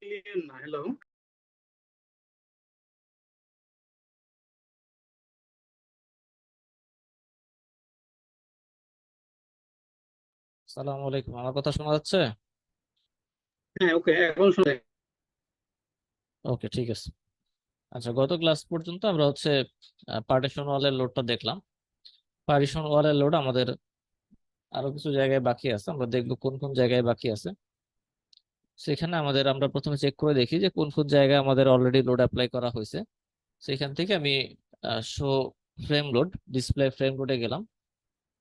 Clear না। Hello. সালাম আলাইকুম, আমার কথা শোনা যাচ্ছে? হ্যাঁ, ওকে, এখন শুনে। ওকে, ঠিক আছে। আচ্ছা, গত ক্লাস পর্যন্ত আমরা হচ্ছে পার্টিশন ওয়ালের লোডটা দেখলাম। পার্টিশন ওয়ালের লোড আমাদের আরো কিছু জায়গায় বাকি আছে, আমরা দেখবো কোন কোন জায়গায় বাকি আছে। সেখানে আমরা প্রথমে চেক করে দেখি যে কোন কোন জায়গায় আমাদের অলরেডি লোড অ্যাপ্লাই করা হয়েছে। সেখান থেকে আমি show frame load, display frame লোডে গেলাম।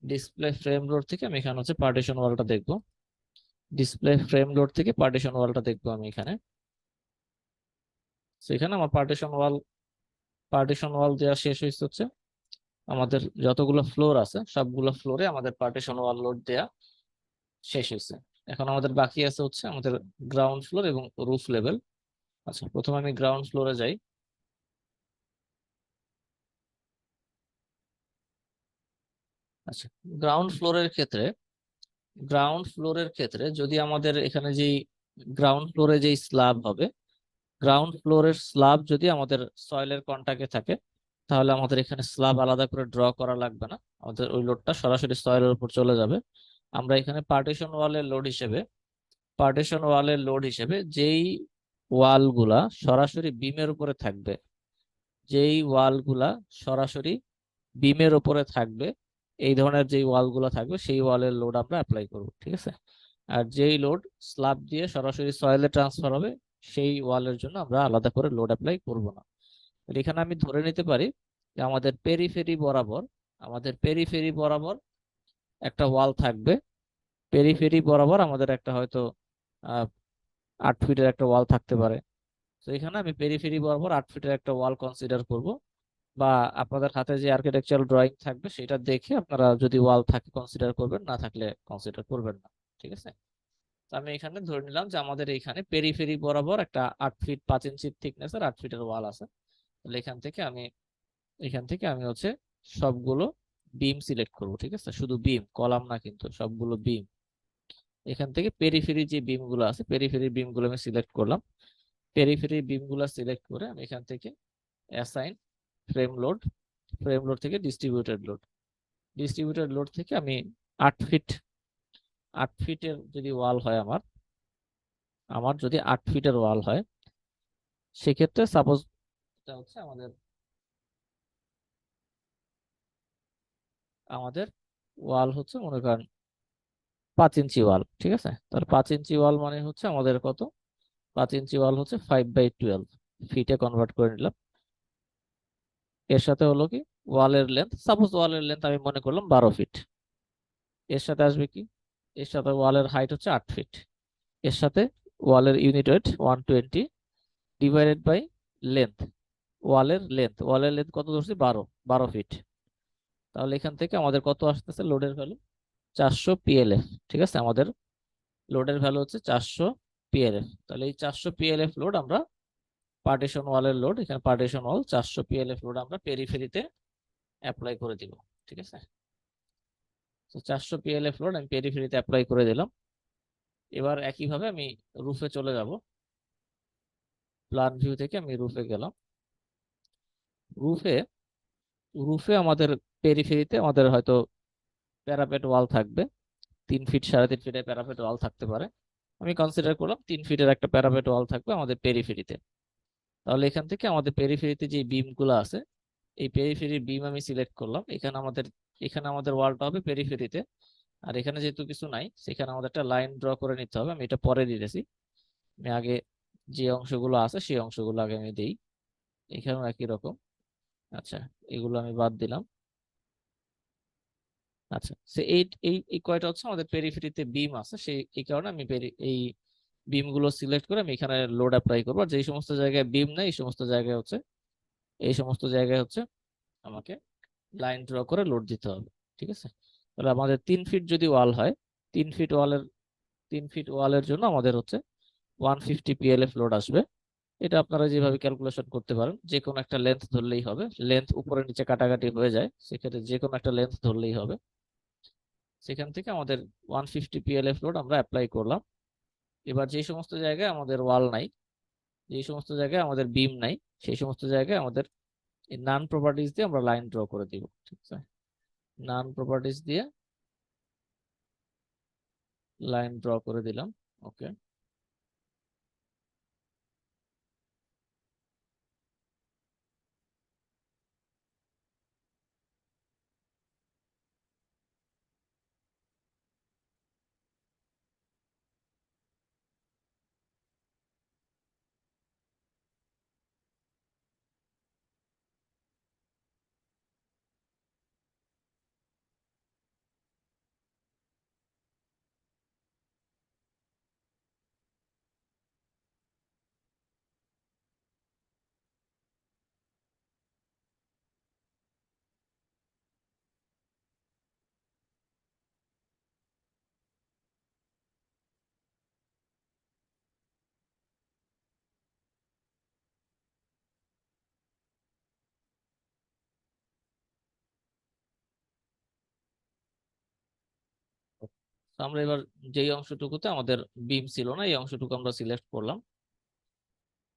ডিসপ্লে ফ্রেম লোড থেকে আমি এখানে হচ্ছে পার্টিশন ওয়ালটা দেখবো। ডিসপ্লে ফ্রেম লোড থেকে পার্টিশন ওয়ালটা দেখবো আমি এখানে। সেখানে আমার পার্টিশন ওয়াল দেওয়া শেষ হচ্ছে। আমাদের যতগুলো ফ্লোর আছে সবগুলো ফ্লোরে আমাদের পার্টিশন ওয়াল লোড দেয়া শেষ হয়েছে। এখন আমাদের বাকি আছে হচ্ছে আমাদের গ্রাউন্ড ফ্লোর এবং রুফ লেভেল। আচ্ছা, প্রথমে আমি গ্রাউন্ড ফ্লোরে যাই। আচ্ছা, গ্রাউন্ড ফ্লোরের ক্ষেত্রে যদি আমাদের এখানে যেই গ্রাউন্ড ফ্লোরে যেই স্ল্যাব হবে, গ্রাউন্ড ফ্লোরের স্ল্যাব যদি আমাদের সয়েলের কন্টাক্টে থাকে, তাহলে আমাদের এখানে স্ল্যাব আলাদা করে ড্র করা লাগবে না, আমাদের ওই লোডটা সরাসরি সয়েলের উপর চলে যাবে। আমরা এখানে পার্টিশন ওয়ালের লোড হিসেবে যেই ওয়ালগুলা সরাসরি বিমের উপরে থাকবে, যেই ওয়ালগুলা সরাসরি বিমের উপরে থাকবে, এই ধরনের যেই ওয়ালগুলা থাকবে সেই ওয়ালের লোড আমরা অ্যাপ্লাই করব, ঠিক আছে। আর যেই লোড স্ল্যাব দিয়ে সরাসরি সয়েলে ট্রান্সফার হবে, সেই ওয়ালের জন্য আমরা আলাদা করে লোড অ্যাপ্লাই করব না। এখানে আমি ধরে নিতে পারি যে আমাদের পেরিফেরি বরাবর একটা ওয়াল থাকবে। পেরিফেরি বরাবর আমাদের একটা হয়তো 8 ফিটের একটা ওয়াল থাকতে পারে। তো এখানে আমি পেরিফেরি বরাবর 8 ফিটের একটা ওয়াল কনসিডার করব। বা আপনাদের হাতে যে আর্কিটেকচারাল ড্রয়িং থাকবে সেটা দেখে আপনারা যদি ওয়াল থাকে কনসিডার করবেন, না থাকলে কনসিডার করবেন না, ঠিক আছে। তো আমি এখানে ধরে নিলাম যে আমাদের এখানে পেরিফেরি বরাবর একটা 8 ফিট 5 ইঞ্চি থিকনেস আর 8 ফিটের ওয়াল আছে। তাহলে এখান থেকে আমি হচ্ছে সবগুলো বিম সিলেক্ট করব, ঠিক আছে, শুধু বিম, কলাম না কিন্তু, সবগুলো বিম। এখান থেকে পেরিফেরি যে বিম গুলো আছে, পেরিফেরি বিম গুলো আমি সিলেক্ট করলাম। পেরিফেরি বিম গুলো সিলেক্ট করে আমি এখান থেকে assign frame load, frame load থেকে ডিস্ট্রিবিউটেড লোড থেকে আমি 8 ফিট, 8 ফিটের যদি ওয়াল হয় আমার আমার যদি 8 ফিটের ওয়াল হয়, সেক্ষেত্রে সাপোজ এটা হচ্ছে আমাদের আমাদের ওয়াল হচ্ছে মনে করেন 5 ইঞ্চি ওয়াল, ঠিক আছে। তাহলে 5 ইঞ্চি ওয়াল মানে হচ্ছে আমাদের কত, 5 ইঞ্চি ওয়াল হচ্ছে 5/12 ফিটে কনভার্ট করে নিলাম। এর সাথে হলো কি, ওয়ালের লেন্থ আমি মনে করলাম 12 ফিট। এর সাথে আসবে কি, এর সাথে ওয়ালের হাইট হচ্ছে 8 ফিট। এর সাথে ওয়ালের unit weight 120 divided by length, ওয়ালের লেন্থ কত ধরছি, 12 ফিট। তাহলে এখান থেকে আমাদের কত আসতেছে লোডের ভ্যালু, 400 PLF, ঠিক আছে। আমাদের লোডের ভ্যালু হচ্ছে 400 PLF। তাহলে এই 400 PLF লোড আমরা পার্টিশন ওয়ালের লোড, এখানে পার্টিশন ওয়াল 400 PLF লোড আমরা পেরিফেরিতে অ্যাপ্লাই করে দিব, ঠিক আছে। তো 400 PLF লোড আমি পেরিফেরিতে অ্যাপ্লাই করে দিলাম। এবার একইভাবে আমি রুফে চলে যাব। প্ল্যান ভিউ থেকে আমি রুফে গেলাম। রুফে রুফে আমাদের পেরিফেরিতে আমাদের হয়তো প্যারাপেট ওয়াল থাকবে, 3 ফিট 3.5 ফিটের প্যারাপেট ওয়াল থাকতে পারে। আমি কনসিডার করলাম 3 ফিটের একটা প্যারাপেট ওয়াল থাকবে আমাদের পেরিফেরিতে। তাহলে এখান থেকে আমাদের পেরিফেরিতে যে বিম গুলো আছে, এই পেরিফেরি বিম আমি সিলেক্ট করলাম। এখানে আমাদের ওয়ালটা হবে পেরিফেরিতে। আর এখানে যেহেতু কিছু নাই, সেখানে আমাদের একটা লাইন ড্র করে নিতে হবে। আমি এটা পরে দিতেছি, আমি আগে যে অংশগুলো আছে সেই অংশগুলো আগে আমি দিই। এখানেও একই রকম। আচ্ছা, এগুলো আমি বাদ দিলাম। আচ্ছা, সে এই এই এই কয়টা হচ্ছে আমাদের পেরিফেরিতে বিম আছে, সেই এই কারণে আমি এই বিম গুলো সিলেক্ট করে আমি এখানে লোড অ্যাপ্লাই করবো। আর যেই সমস্ত জায়গায় বিম নাই, এই সমস্ত জায়গায় হচ্ছে আমাকে লাইন ড্র করে লোড দিতে হবে, ঠিক আছে। তাহলে আমাদের 3 ফিট যদি ওয়াল হয়, 3 ফিট ওয়ালের 3 ফিট ওয়ালের জন্য আমাদের হচ্ছে 150 PLF লোড আসবে। এটা আপনারা যেভাবে ক্যালকুলেশন করতে পারেন, যে কোনো একটা লেন্থ ধরলেই হবে। লেন্থ উপরে নিচে কাটাকাটি হয়ে যায়, সেক্ষেত্রে যে কোনো একটা লেন্থ ধরলেই হবে। সেখান থেকে আমাদের 150 PLF লোড আমরা অ্যাপ্লাই করলাম। এবার যে সমস্ত জায়গায় আমাদের ওয়াল নাই, যে সমস্ত জায়গায় আমাদের বিম নাই সেই সমস্ত জায়গায় আমাদের নান প্রপার্টিজ দিয়ে আমরা লাইন ড্র করে দিব। ঠিক আছে, নান প্রপার্টিজ দিয়ে লাইন ড্র করে দিলাম। ওকে, তো আমরা এবার যেই অংশটুকুতে আমাদের বিম ছিল না এই অংশটুকু আমরা সিলেক্ট করলাম।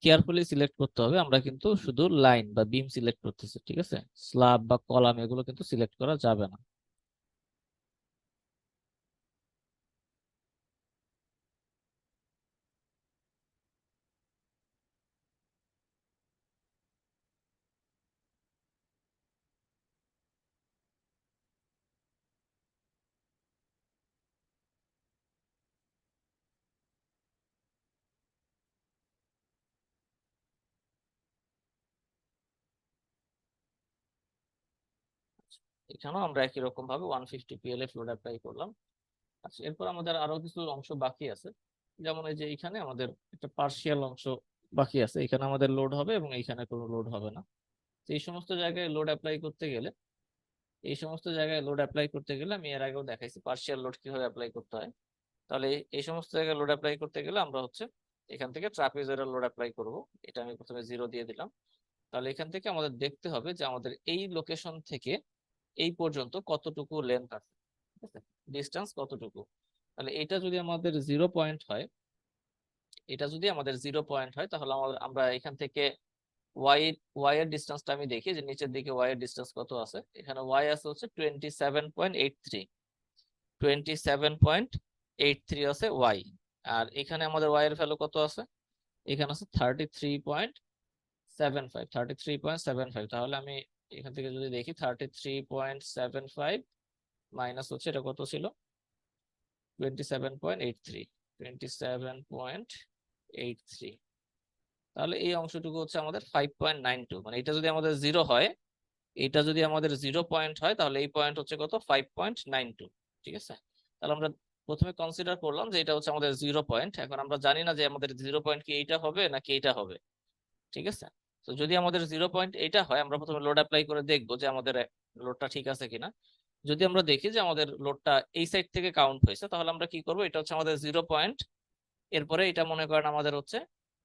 কেয়ারফুলি সিলেক্ট করতে হবে, আমরা কিন্তু শুধু লাইন বা বিম সিলেক্ট করতেছি। ঠিক আছে, স্ল্যাব বা কলাম এগুলো কিন্তু সিলেক্ট করা যাবে না। এখানেও আমরা একই রকম ভাবে 150 PLF লোড অ্যাপ্লাই করলাম। আচ্ছা, এরপর আমাদের আরো কিছু অংশ বাকি আছে, যেমন এই যে এখানে আমাদের একটা পার্শিয়াল অংশ বাকি আছে, এখানে আমাদের লোড হবে এবং এখানে কোনো লোড হবে না। তো এই সমস্ত জায়গায় লোড অ্যাপ্লাই করতে গেলে আমি এর আগেও দেখাইছি পার্শিয়াল লোড কিভাবে অ্যাপ্লাই করতে হয়। তাহলে এই সমস্ত জায়গায় লোড অ্যাপ্লাই করতে গেলে আমরা হচ্ছে এখান থেকে ট্রাপিজয়েডাল লোড অ্যাপ্লাই করব। এটা আমি প্রথমে 0 দিয়ে দিলাম। তাহলে এখান থেকে আমাদের দেখতে হবে যে আমাদের এই লোকেশন থেকে এই পর্যন্ত কতটুকু লেন্থ আছে, ঠিক আছে, ডিস্টেন্স কতটুকু। তাহলে এটা যদি আমাদের 0 পয়েন্ট হয় তাহলে আমরা এখান থেকে ওয়াই ওয়াই এর ডিস্টেন্সটা আমি দেখি যে নিচের দিকে ওয়াই এর ডিস্টেন্স কত আছে। এখানে ওয়াই আছে হচ্ছে 27.83 আছে ওয়াই। আর এখানে আমাদের ওয়াই এর ভ্যালু কত আছে, এখানে আছে 33.75। তাহলে আমি এখান থেকে যদি দেখি 33.75 মাইনাস হচ্ছে এটা কত ছিল, 27.83। তাহলে এই অংশটুকু হচ্ছে আমাদের 5.92, মানে এটা যদি আমাদের 0 হয়, এটা যদি আমাদের 0 পয়েন্ট হয় তাহলে এই পয়েন্ট হচ্ছে কত, 5.92। ঠিক আছে, তাহলে আমরা প্রথমে কনসিডার করলাম যে এটা হচ্ছে আমাদের 0 পয়েন্ট। এখন আমরা জানি না যে আমাদের 0 পয়েন্ট কি এইটা হবে নাকি এইটা হবে। ঠিক আছে, তো যদি আমাদের 0 পয়েন্ট এইটা হয় আমরা প্রথমে লোড অ্যাপ্লাই করে দেখবো যে আমাদের লোডটা ঠিক আছে কিনা। যদি আমরা দেখি যে আমাদের লোডটা এই সাইড থেকে কাউন্ট হয়েছে তাহলে আমরা কি করব, এটা হচ্ছে আমাদের 0 পয়েন্ট। এরপরে এটা মনে করেন আমাদের হচ্ছে,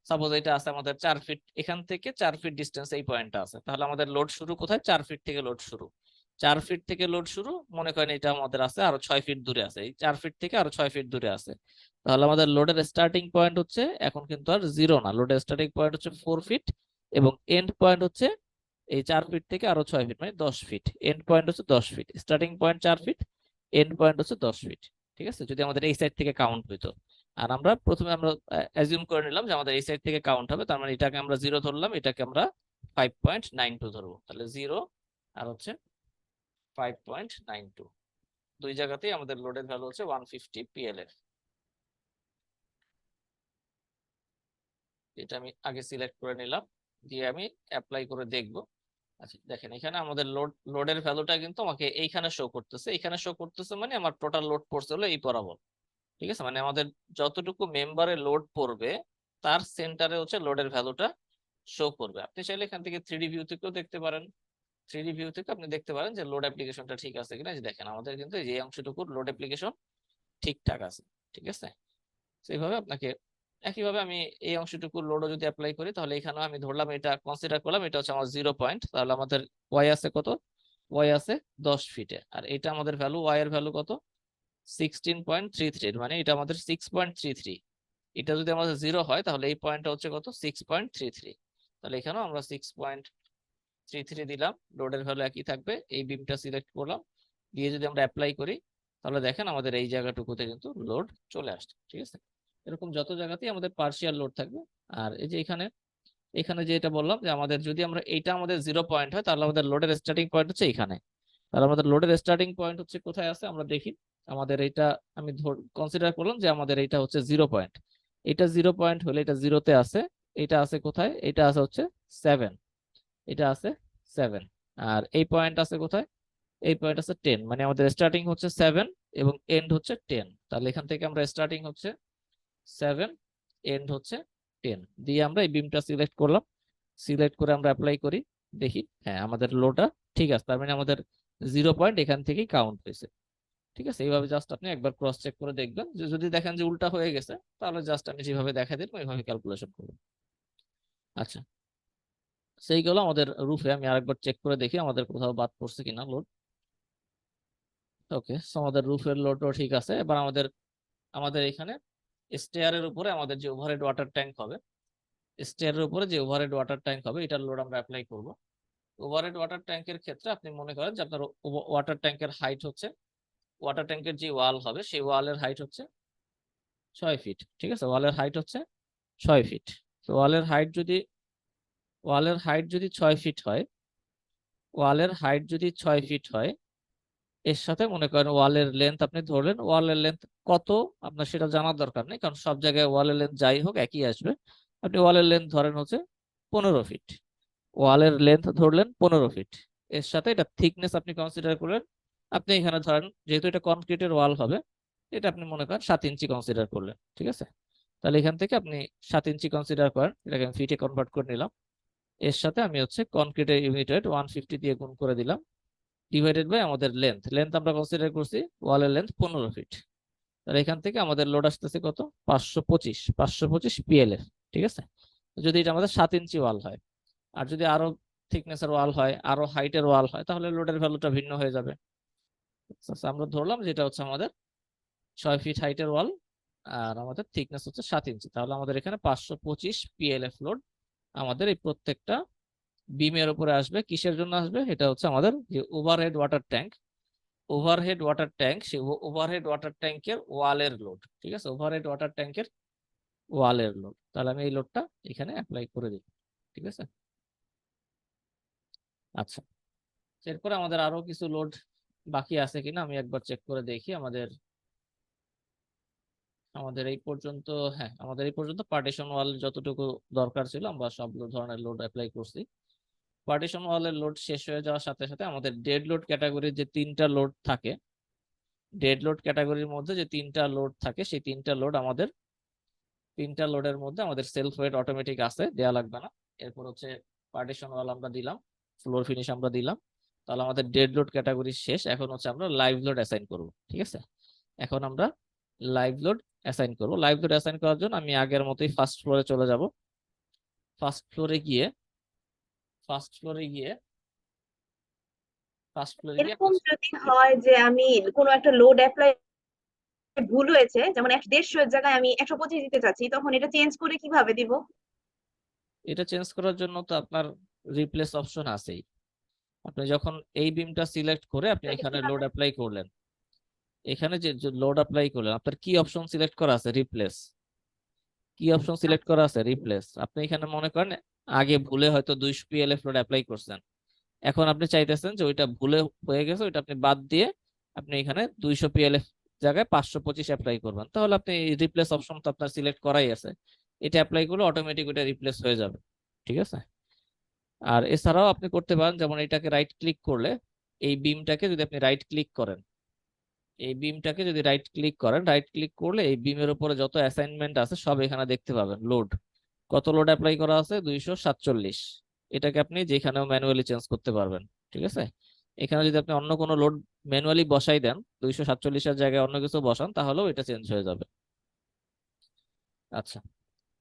সাপোজ এটা আছে আমাদের 4 ফিট, এখান থেকে 4 ফিট ডিস্টেন্স এই পয়েন্টটা আছে, তাহলে আমাদের লোড শুরু কোথায়, 4 ফিট থেকে লোড শুরু। 4 ফিট থেকে লোড শুরু, মনে করেন এটা আমাদের আছে আরো 6 ফিট দূরে আছে, এই 4 ফিট থেকে আরো 6 ফিট দূরে আছে। তাহলে আমাদের লোডের স্টার্টিং পয়েন্ট হচ্ছে এখন কিন্তু আর 0 না, লোডের স্টার্টিং পয়েন্ট হচ্ছে 4 ফিট এবং এন্ড পয়েন্ট হচ্ছে এই 4 ফিট থেকে আরো 6 ফিট, মানে 10 ফিট। এন্ড পয়েন্ট হচ্ছে 10 feet, starting point 4 feet, end point হচ্ছে 10 ফিট। ঠিক আছে, যদি আমাদের এই সাইড থেকে কাউন্ট হইতো। আর আমরা প্রথমে অ্যাজিউম করে নিলাম যে আমাদের এই সাইড থেকে কাউন্ট হবে, তার মানে এটাকে আমরা 0 ধরলাম, এটাকে আমরা 5.92 ধরবো। তাহলে 0 আর হচ্ছে 5.92, দুই জায়গাতেই আমাদের লোডের ভ্যালু হচ্ছে 150 PLF। এটা আমি আগে সিলেক্ট করে নিলাম, দিয়ে আমি অ্যাপ্লাই করে দেখব। আচ্ছা দেখেন, এখানে আমাদের লোডের ভ্যালুটা কিন্তু আমাকে এইখানে শো করতেছে, এখানে শো করতেছে, মানে আমার টোটাল লোড পড়ছে হলো এই বরাবর। ঠিক আছে, মানে আমাদের যতটুকু মেম্বারে লোড পড়বে তার সেন্টারে হচ্ছে লোডের ভ্যালুটা শো করবে। আপনি চাইলে এখান থেকে 3D ভিউ থেকেও দেখতে পারেন। 3D ভিউ থেকে আপনি দেখতে পারেন যে লোড অ্যাপ্লিকেশনটা ঠিক আছে কিনা। যে দেখেন আমাদের কিন্তু এই অংশটুকুর লোড অ্যাপ্লিকেশন ঠিকঠাক আছে। ঠিক আছে, সেইভাবে আপনাকে একইভাবে আমি এই অংশটুকুর লোডও যদি অ্যাপ্লাই করি তাহলে এখানেও আমি ধরলাম, এটা কনসিডার করলাম, এটা হচ্ছে আমার 0 পয়েন্ট। তাহলে আমাদের ওয়াই আছে কত, ওয়াই আছে 10 ফিটে, আর এটা আমাদের ভ্যালু, ওয়াই এর ভ্যালু কত, 16.33, মানে এটা আমাদের 6.33। এটা যদি আমাদের 0 হয় তাহলে এই পয়েন্টটা হচ্ছে কত 6.33। তাহলে এখানেও আমরা 6.33 দিলাম, লোডের ভ্যালু একই থাকবে। এই বিমটা সিলেক্ট করলাম, দিয়ে যদি আমরা অ্যাপ্লাই করি তাহলে দেখেন আমাদের এই জায়গাটুকুতে কিন্তু লোড চলে আসছে। ঠিক আছে, এরকম যত জায়গাতেই আমাদের পার্শিয়াল লোড থাকবে। আর এই যে এখানে এখানে যেটা বললাম যে আমাদের যদি আমরা এইটা আমাদের 0 পয়েন্ট হয় তাহলে আমাদের লোডের স্টার্টিং পয়েন্ট হচ্ছে এখানে। তাহলে আমাদের লোডের স্টার্টিং পয়েন্ট হচ্ছে কোথায় আছে আমরা দেখি। আমাদের এইটা আমি কনসিডার করলাম যে আমাদের এইটা হচ্ছে 0 পয়েন্ট। এটা 0 পয়েন্ট হলে এটা 0-তে আছে। এটা আছে কোথায়? এটা আছে হচ্ছে 7। এটা আছে 7। আর এই পয়েন্ট আছে কোথায়? এই পয়েন্ট আছে 10। মানে আমাদের স্টার্টিং হচ্ছে 7 এবং এন্ড হচ্ছে 10। তাহলে এখান থেকে আমরা স্টার্টিং হচ্ছে 7, এন্ড হচ্ছে 10 দিয়ে আমরা এই বিমটা সিলেক্ট করলাম। সিলেক্ট করে আমরা অ্যাপ্লাই করি, দেখি হ্যাঁ আমাদের লোটা ঠিক আছে। তার মানে আমাদের 0 পয়েন্ট এখান থেকেই কাউন্ট হয়েছে। ঠিক আছে, এইভাবে জাস্ট আপনি একবার ক্রস চেক করে দেখবেন। যে যদি দেখেন যে উল্টা হয়ে গেছে তাহলে জাস্ট আমি যেভাবে দেখা দিলাম ওইভাবে ক্যালকুলেশন করবেন। আচ্ছা, সেই গেল আমাদের রুফে। আমি আরেকবার চেক করে দেখি আমাদের কোথাও বাদ পড়ছে কিনা লোড। ওকে, আমাদের রুফের লোডও ঠিক আছে। এবার আমাদের আমাদের এখানে স্টেয়ারের উপরে আমাদের যে ওভারহেড ওয়াটার ট্যাঙ্ক হবে, স্টেয়ারের উপরে যে ওভারহেড ওয়াটার ট্যাঙ্ক হবে এটার লোড আমরা অ্যাপ্লাই করব। ওভারহেড ওয়াটার ট্যাঙ্কের ক্ষেত্রে আপনি মনে করেন যে আপনার ওয়াটার ট্যাঙ্কের হাইট হচ্ছে, ওয়াটার ট্যাঙ্কের যে ওয়াল হবে সেই ওয়ালের হাইট হচ্ছে 6 ফিট। ঠিক আছে, ওয়ালের হাইট হচ্ছে 6 ফিট। তো ওয়ালের হাইট যদি 6 ফিট হয়, ওয়ালের হাইট যদি 6 ফিট হয়, এর সাথে মনে করেন ওয়ালের লেন্থ আপনি ধরলেন। ওয়ালের লেন্থ কত আপনার সেটা জানার দরকার নেই, কারণ সব জায়গায় ওয়ালের লেন্থ যাই হোক একই আসবে। আপনি ওয়ালের লেন্থ ধরেন হচ্ছে 15 ফিট। ওয়ালের লেন্থ ধরলেন 15 ফিট, এর সাথে এটা থিকনেস আপনি কনসিডার করলেন। আপনি এখানে ধরেন যেহেতু এটা কনক্রিটের ওয়াল হবে, এটা আপনি মনে করেন 7 ইঞ্চি কনসিডার করলেন। ঠিক আছে, তাহলে এখান থেকে আপনি 7 ইঞ্চি কনসিডার করেন, এটাকে আমি ফিটে কনভার্ট করে নিলাম। এর সাথে আমি হচ্ছে কনক্রিটের ইউনিট ওয়েট 150 দিয়ে গুণ করে দিলাম, ডিভাইডেড বাই আমাদের লেন্থ। লেন্থ আমরা কনসিডার করছি ওয়ালের লেন্থ 15 ফিট। তাহলে এখান থেকে আমাদের লোড আসতেছে কত? 525 পিএলএফ। ঠিক আছে, যদি এটা আমাদের 7 ইঞ্চি ওয়াল হয়। আর যদি আরো থিকনেসের ওয়াল হয়, আরো হাইটের ওয়াল হয়, তাহলে লোডের ভ্যালুটা ভিন্ন হয়ে যাবে। আচ্ছা, আমরা ধরলাম যেটা হচ্ছে আমাদের 6 ফিট হাইটের ওয়াল আর আমাদের থিকনেস হচ্ছে 7 ইঞ্চি। তাহলে আমাদের এখানে 525 পিএলএফ লোড আমাদের এই প্রত্যেকটা বিমের উপরে আসবে। কিসের জন্য আসবে? এটা হচ্ছে আমাদের যে overhead water tank, overhead water tank, সেই ওভারহেড ওয়াটার ট্যাঙ্কের ওয়ালের লোড। ঠিক আছে, ওভারহেড ওয়াটার ট্যাঙ্কের ওয়ালের লোড। তাহলে আমি এই লোডটা এখানে অ্যাপ্লাই করে দিই। ঠিক আছে, আচ্ছা, এরপরে আমাদের আরো কিছু লোড বাকি আছে কিনা আমি একবার চেক করে দেখি। আমাদের আমাদের এই পর্যন্ত, হ্যাঁ আমাদের এই পর্যন্ত পার্টিশন ওয়াল যতটুকু দরকার ছিল আমরা সব ধরনের লোড অ্যাপ্লাই করছি। পার্টিশন ওয়ালের লোড শেষ হয়ে যাওয়ার সাথে সাথে আমাদের ডেড লোড ক্যাটাগরির যে 3টা লোড থাকে, ডেড লোড ক্যাটাগরির মধ্যে যে 3টা লোড থাকে সেই 3টা লোড আমাদের 3টা লোডের মধ্যে আমাদের সেলফ ওয়েট অটোমেটিক আছে, দেয়া লাগবে না। এরপর হচ্ছে পার্টিশন ওয়াল আমরা দিলাম, ফ্লোর ফিনিশ আমরা দিলাম। তাহলে আমাদের ডেড লোড ক্যাটাগরি শেষ। এখন হচ্ছে আমরা লাইভ লোড অ্যাসাইন করব। ঠিক আছে, এখন আমরা লাইভ লোড অ্যাসাইন করব। লাইভ লোড অ্যাসাইন করার জন্য আমি আগের মতোই ফার্স্ট ফ্লোরে চলে যাব। ফার্স্ট ফ্লোরে গিয়ে ফার্স্ট ফ্লোরে গিয়ে ফার্স্ট ফ্লোরে গিয়ে এরকম যদি হয় যে আমি কোনো একটা লোড অ্যাপ্লাই ভুল হয়েছে, যেমন 150 জায়গায় আমি 125 দিতে চাচ্ছি, তখন এটা চেঞ্জ করে কিভাবে দিব? এটা চেঞ্জ করার জন্য তো আপনার রিপ্লেস অপশন আছেই। আপনি যখন এই বিমটা সিলেক্ট করে আপনি এখানে লোড অ্যাপ্লাই করলেন, এখানে যে লোড অ্যাপ্লাই করলেন আপনার কি অপশন সিলেক্ট করা আছে? রিপ্লেস। কি অপশন সিলেক্ট করা আছে? রিপ্লেস। আপনি এখানে মনে করেন আগে ভুলে হয়তো 200 পিএলএফ লোড অ্যাপ্লাই করছেন, এখন আপনি চাইতেছেন যে ওইটা ভুলে হয়ে গেছে, ওইটা আপনি বাদ দিয়ে আপনি এখানে 200 পিএলএফ জায়গায় 525 অ্যাপ্লাই করবেন। তাহলে আপনি রিপ্লেস অপশন তো আপনার সিলেক্ট করাই আছে, এটা অ্যাপ্লাই করলে অটোমেটিক ওইটা রিপ্লেস হয়ে যাবে। ঠিক আছে, আর এছাড়াও আপনি করতে পারেন যেমন এটাকে রাইট ক্লিক করলে, এই বিমটাকে যদি আপনি রাইট ক্লিক করেন, এই বিমটাকে যদি রাইট ক্লিক করেন, রাইট ক্লিক করলে এই বিমের উপরে যত অ্যাসাইনমেন্ট আছে সব এখানে দেখতে পাবেন। লোড কত লোড অ্যাপ্লাই করা আছে? 247। এটাকে আপনি যেখানেও ম্যানুয়ালি চেঞ্জ করতে পারবেন। ঠিক আছে, এখানে যদি আপনি অন্য কোনো লোড ম্যানুয়ালি বসাই দেন, 247-এর জায়গায় অন্য কিছু বসান, তাহলেও এটা চেঞ্জ হয়ে যাবে। আচ্ছা,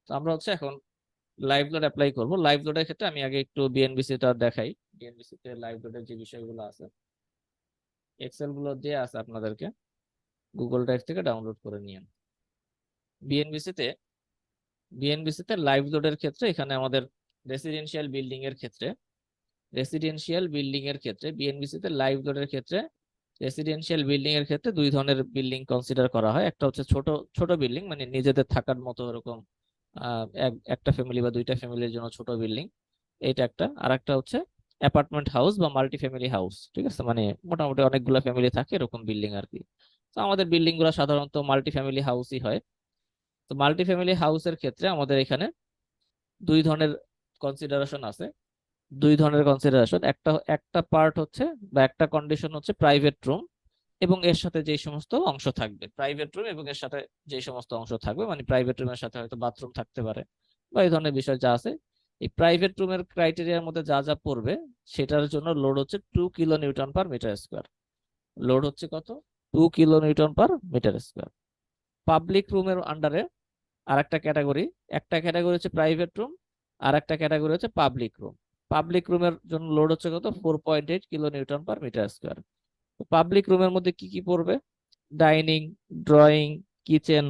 তো আমরা হচ্ছে এখন লাইভ লোড অ্যাপ্লাই করব। লাইভ লোডের ক্ষেত্রে আমি আগে একটু বিএনবিসি টা দেখাই। বিএনবিসি তে লাইভ লোডের যে বিষয়গুলো আছে, এক্সেল গুলো দিয়ে আছে আপনাদেরকে, গুগল ড্রাইভ থেকে ডাউনলোড করে নিয়েন। বিএনবিসি তে বিএনবিসি তে লাইভ লোডের ক্ষেত্রে এখানে আমাদের রেসিডেন্সিয়াল বিল্ডিং এর ক্ষেত্রে বিএনবিসি তে লাইভ লোডের ক্ষেত্রে রেসিডেন্সিয়াল বিল্ডিং এর ক্ষেত্রে দুই ধরনের বিল্ডিং কনসিডার করা হয়। একটা হচ্ছে ছোট ছোট বিল্ডিং, মানে নিজেদের থাকার মতো এরকম একটা ফ্যামিলি বা দুইটা ফ্যামিলির জন্য ছোট বিল্ডিং, এইটা একটা। আর একটা হচ্ছে অ্যাপার্টমেন্ট হাউস বা মাল্টি ফ্যামিলি হাউস, ঠিক আছে, মানে মোটামুটি অনেকগুলো ফ্যামিলি থাকে এরকম বিল্ডিং আর কি। তো আমাদের বিল্ডিং গুলো সাধারণত মাল্টি ফ্যামিলি হাউসই হয়। তো মাল্টি ফ্যামিলি হাউসের ক্ষেত্রে আমাদের এখানে দুই ধরনের কনসিডারেশন আছে। একটা পার্ট হচ্ছে বা একটা কন্ডিশন হচ্ছে প্রাইভেট রুম এবং এর সাথে যে সমস্ত অংশ থাকবে, মানে প্রাইভেট রুমের সাথে হয়তো বাথরুম থাকতে পারে বা এই ধরনের বিষয় যা আছে। এই প্রাইভেট রুমের ক্রাইটেরিয়ার মধ্যে যা যা পড়বে সেটার জন্য লোড হচ্ছে 2 kilo newton per metre square. Load হচ্ছে কত? 2 kilo newton per metre square. Public রুমের আন্ডারে একটা ক্যাটাগরি হচ্ছে প্রাইভেট রুম, আর একটা ক্যাটাগরি হচ্ছে পাবলিক রুম। পাবলিক রুমের জন্য লোড হচ্ছে কত? 4.8 kilo newton per metre square. Public রুমের মধ্যে কি কি পড়বে? ডাইনিং, ড্রয়িং, কিচেন,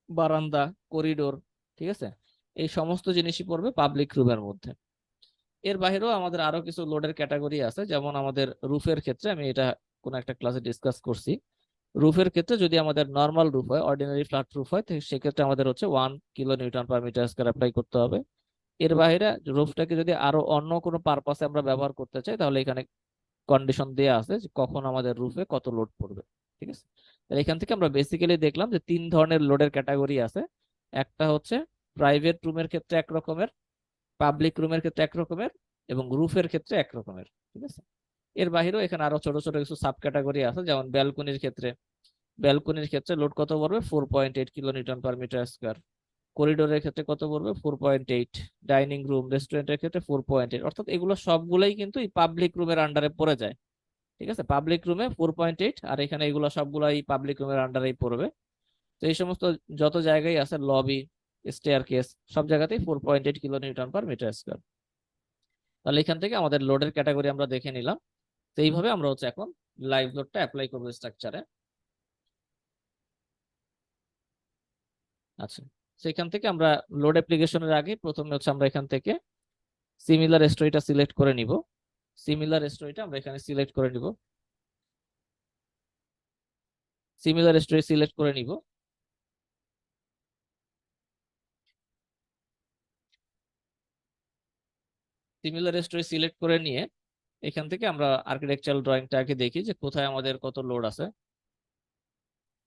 বারান্দা, করিডোর, ঠিক আছে, এই সমস্ত জিনিসই পড়বে পাবলিক রুমের মধ্যে। এর বাইরেও আমাদের আরো কিছু লোডের ক্যাটাগরি আছে, যেমন আমাদের রুফের ক্ষেত্রে, আমি এটা কোন একটা ক্লাসে ডিসকাস করছি। রুফের ক্ষেত্রে যদি আমাদের নর্মাল রুফ হয়, অর্ডিনারি ফ্ল্যাট রুফ হয়, সেক্ষেত্রে আমাদের হচ্ছে 1 kilo newton per metre square apply করতে হবে। এর বাইরে রুফটাকে যদি আরো অন্য কোনো পারপাসে আমরা ব্যবহার করতে চাই, তাহলে এখানে কন্ডিশন দেয়া আছে যে কখন আমাদের রুফে কত লোড পড়বে, ঠিক আছে। তাহলে এখান থেকে আমরা বেসিক্যালি দেখলাম যে 3 ধরনের লোডের ক্যাটাগরি আছে। একটা হচ্ছে প্রাইভেট রুমের ক্ষেত্রে এক রকমের, পাবলিক রুমের ক্ষেত্রে এক রকমের, এবং রুফের ক্ষেত্রে এক রকমের, ঠিক আছে। এর বাইরেও এখানে আরো ছোট ছোট কিছু সাব ক্যাটাগরি আছে, যেমন ব্যালকনির ক্ষেত্রে লোড কত পড়বে? 4.8 kilo newton per metre square. করিডোরের ক্ষেত্রে কত পড়বে? 4.8। ডাইনিং রুম, রেস্টুরেন্টের ক্ষেত্রে 4.8। অর্থাৎ এগুলো সবগুলাই কিন্তু এই পাবলিক রুমের আন্ডারে পড়ে যায়, ঠিক আছে। পাবলিক রুমে 4.8, আর এখানে এগুলো সবগুলাই পাবলিক রুমের আন্ডারেই পড়বে। তো এই সমস্ত যত জায়গায় আছে, লবি, স্টেয়ারকেস, সব জায়গাতেই 4.8 kilo newton per metre square. তাহলে এখান থেকে আমাদের লোডের ক্যাটাগরি আমরা দেখে নিলাম। তো এইভাবে আমরা হচ্ছে এখন লাইভ লোডটা অ্যাপ্লাই করবো স্ট্রাকচারে। আচ্ছা, সেখান থেকে আমরা লোড অ্যাপ্লিকেশনের আগে প্রথমে হচ্ছে আমরা এখান থেকে সিমিলার স্টোরিটা সিলেক্ট করে নিব। আমরা এখানে সিলেক্ট করে নিব। সিমিলার স্টোরি সিলেক্ট করে নিব। সিমিলার স্টোরি সিলেক্ট করে নিয়ে এখান থেকে আমরা আর্কিটেকচারাল ড্রয়িংটাকে দেখি যে কোথায় আমাদের কত লোড আছে।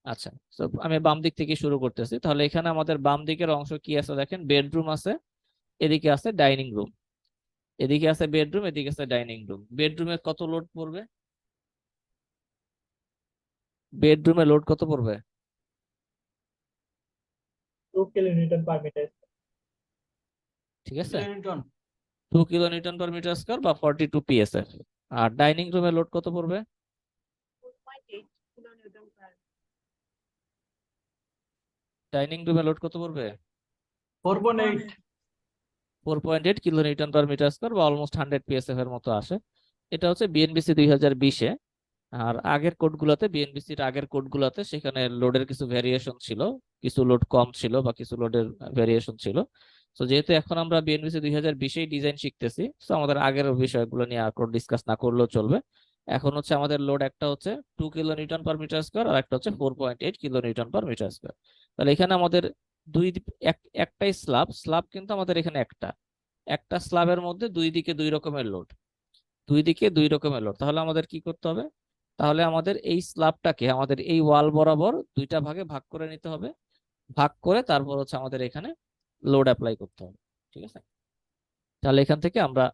আচ্ছা, তো আমি বাম দিক থেকে শুরু করতেছি। তাহলে এখানে আমাদের বাম দিকের অংশ কি আছে দেখেন, বেডরুম আছে, এদিকে আছে ডাইনিং রুম, এদিকে আছে বেডরুম, এদিকে আছে ডাইনিং রুম। বেডরুমে কত লোড পড়বে? বেডরুমে লোড কত পড়বে? 2 কিলো নিউটন পার মিটার। ঠিক আছে, 2 kilo newton per metre square বা 42 পিএসএফ। আর ডাইনিং রুমে লোড কত পড়বে? 4.8 কিলো নিউটন পার। ডাইনিং রুমে লোড কত পড়বে? 4.8। 4.8 kilo newton per metre square বা অলমোস্ট 100 পিএসএফ এর মতো আসে। এটা হচ্ছে বিএনবিসি 2020-এ। আর বিএনবিসির আগের কোডগুলোতে সেখানে লোডের কিছু ভেরিয়েশন ছিল, কিছু লোড কম ছিল বা কিছু লোডের ভেরিয়েশন ছিল। তো যেহেতু এখন আমরা বিএনবিসি 2020-এই ডিজাইন শিখতেছি, তো আমাদের আগের বিষয়গুলো নিয়ে আর ডিসকাস না করলেও চলবে। এখন হচ্ছে আমাদের লোড একটা হচ্ছে 2 kilo newton per metre square আর একটা হচ্ছে 4.8 kilo newton per metre square. তাহলে এখানে আমাদের একটাই স্ল্যাব কিন্তু আমাদের এখানে একটা স্ল্যাবের মধ্যে দুই দিকে দুই রকমের লোড, তাহলে আমাদের কি করতে হবে? তাহলে আমাদের এই স্ল্যাবটাকে আমাদের এই ওয়াল বরাবর দুইটা ভাগে ভাগ করে নিতে হবে। ভাগ করে তারপর হচ্ছে আমাদের এখানে লোড অ্যাপ্লাই করতে হবে, ঠিক আছে। তাহলে এখান থেকে আমরা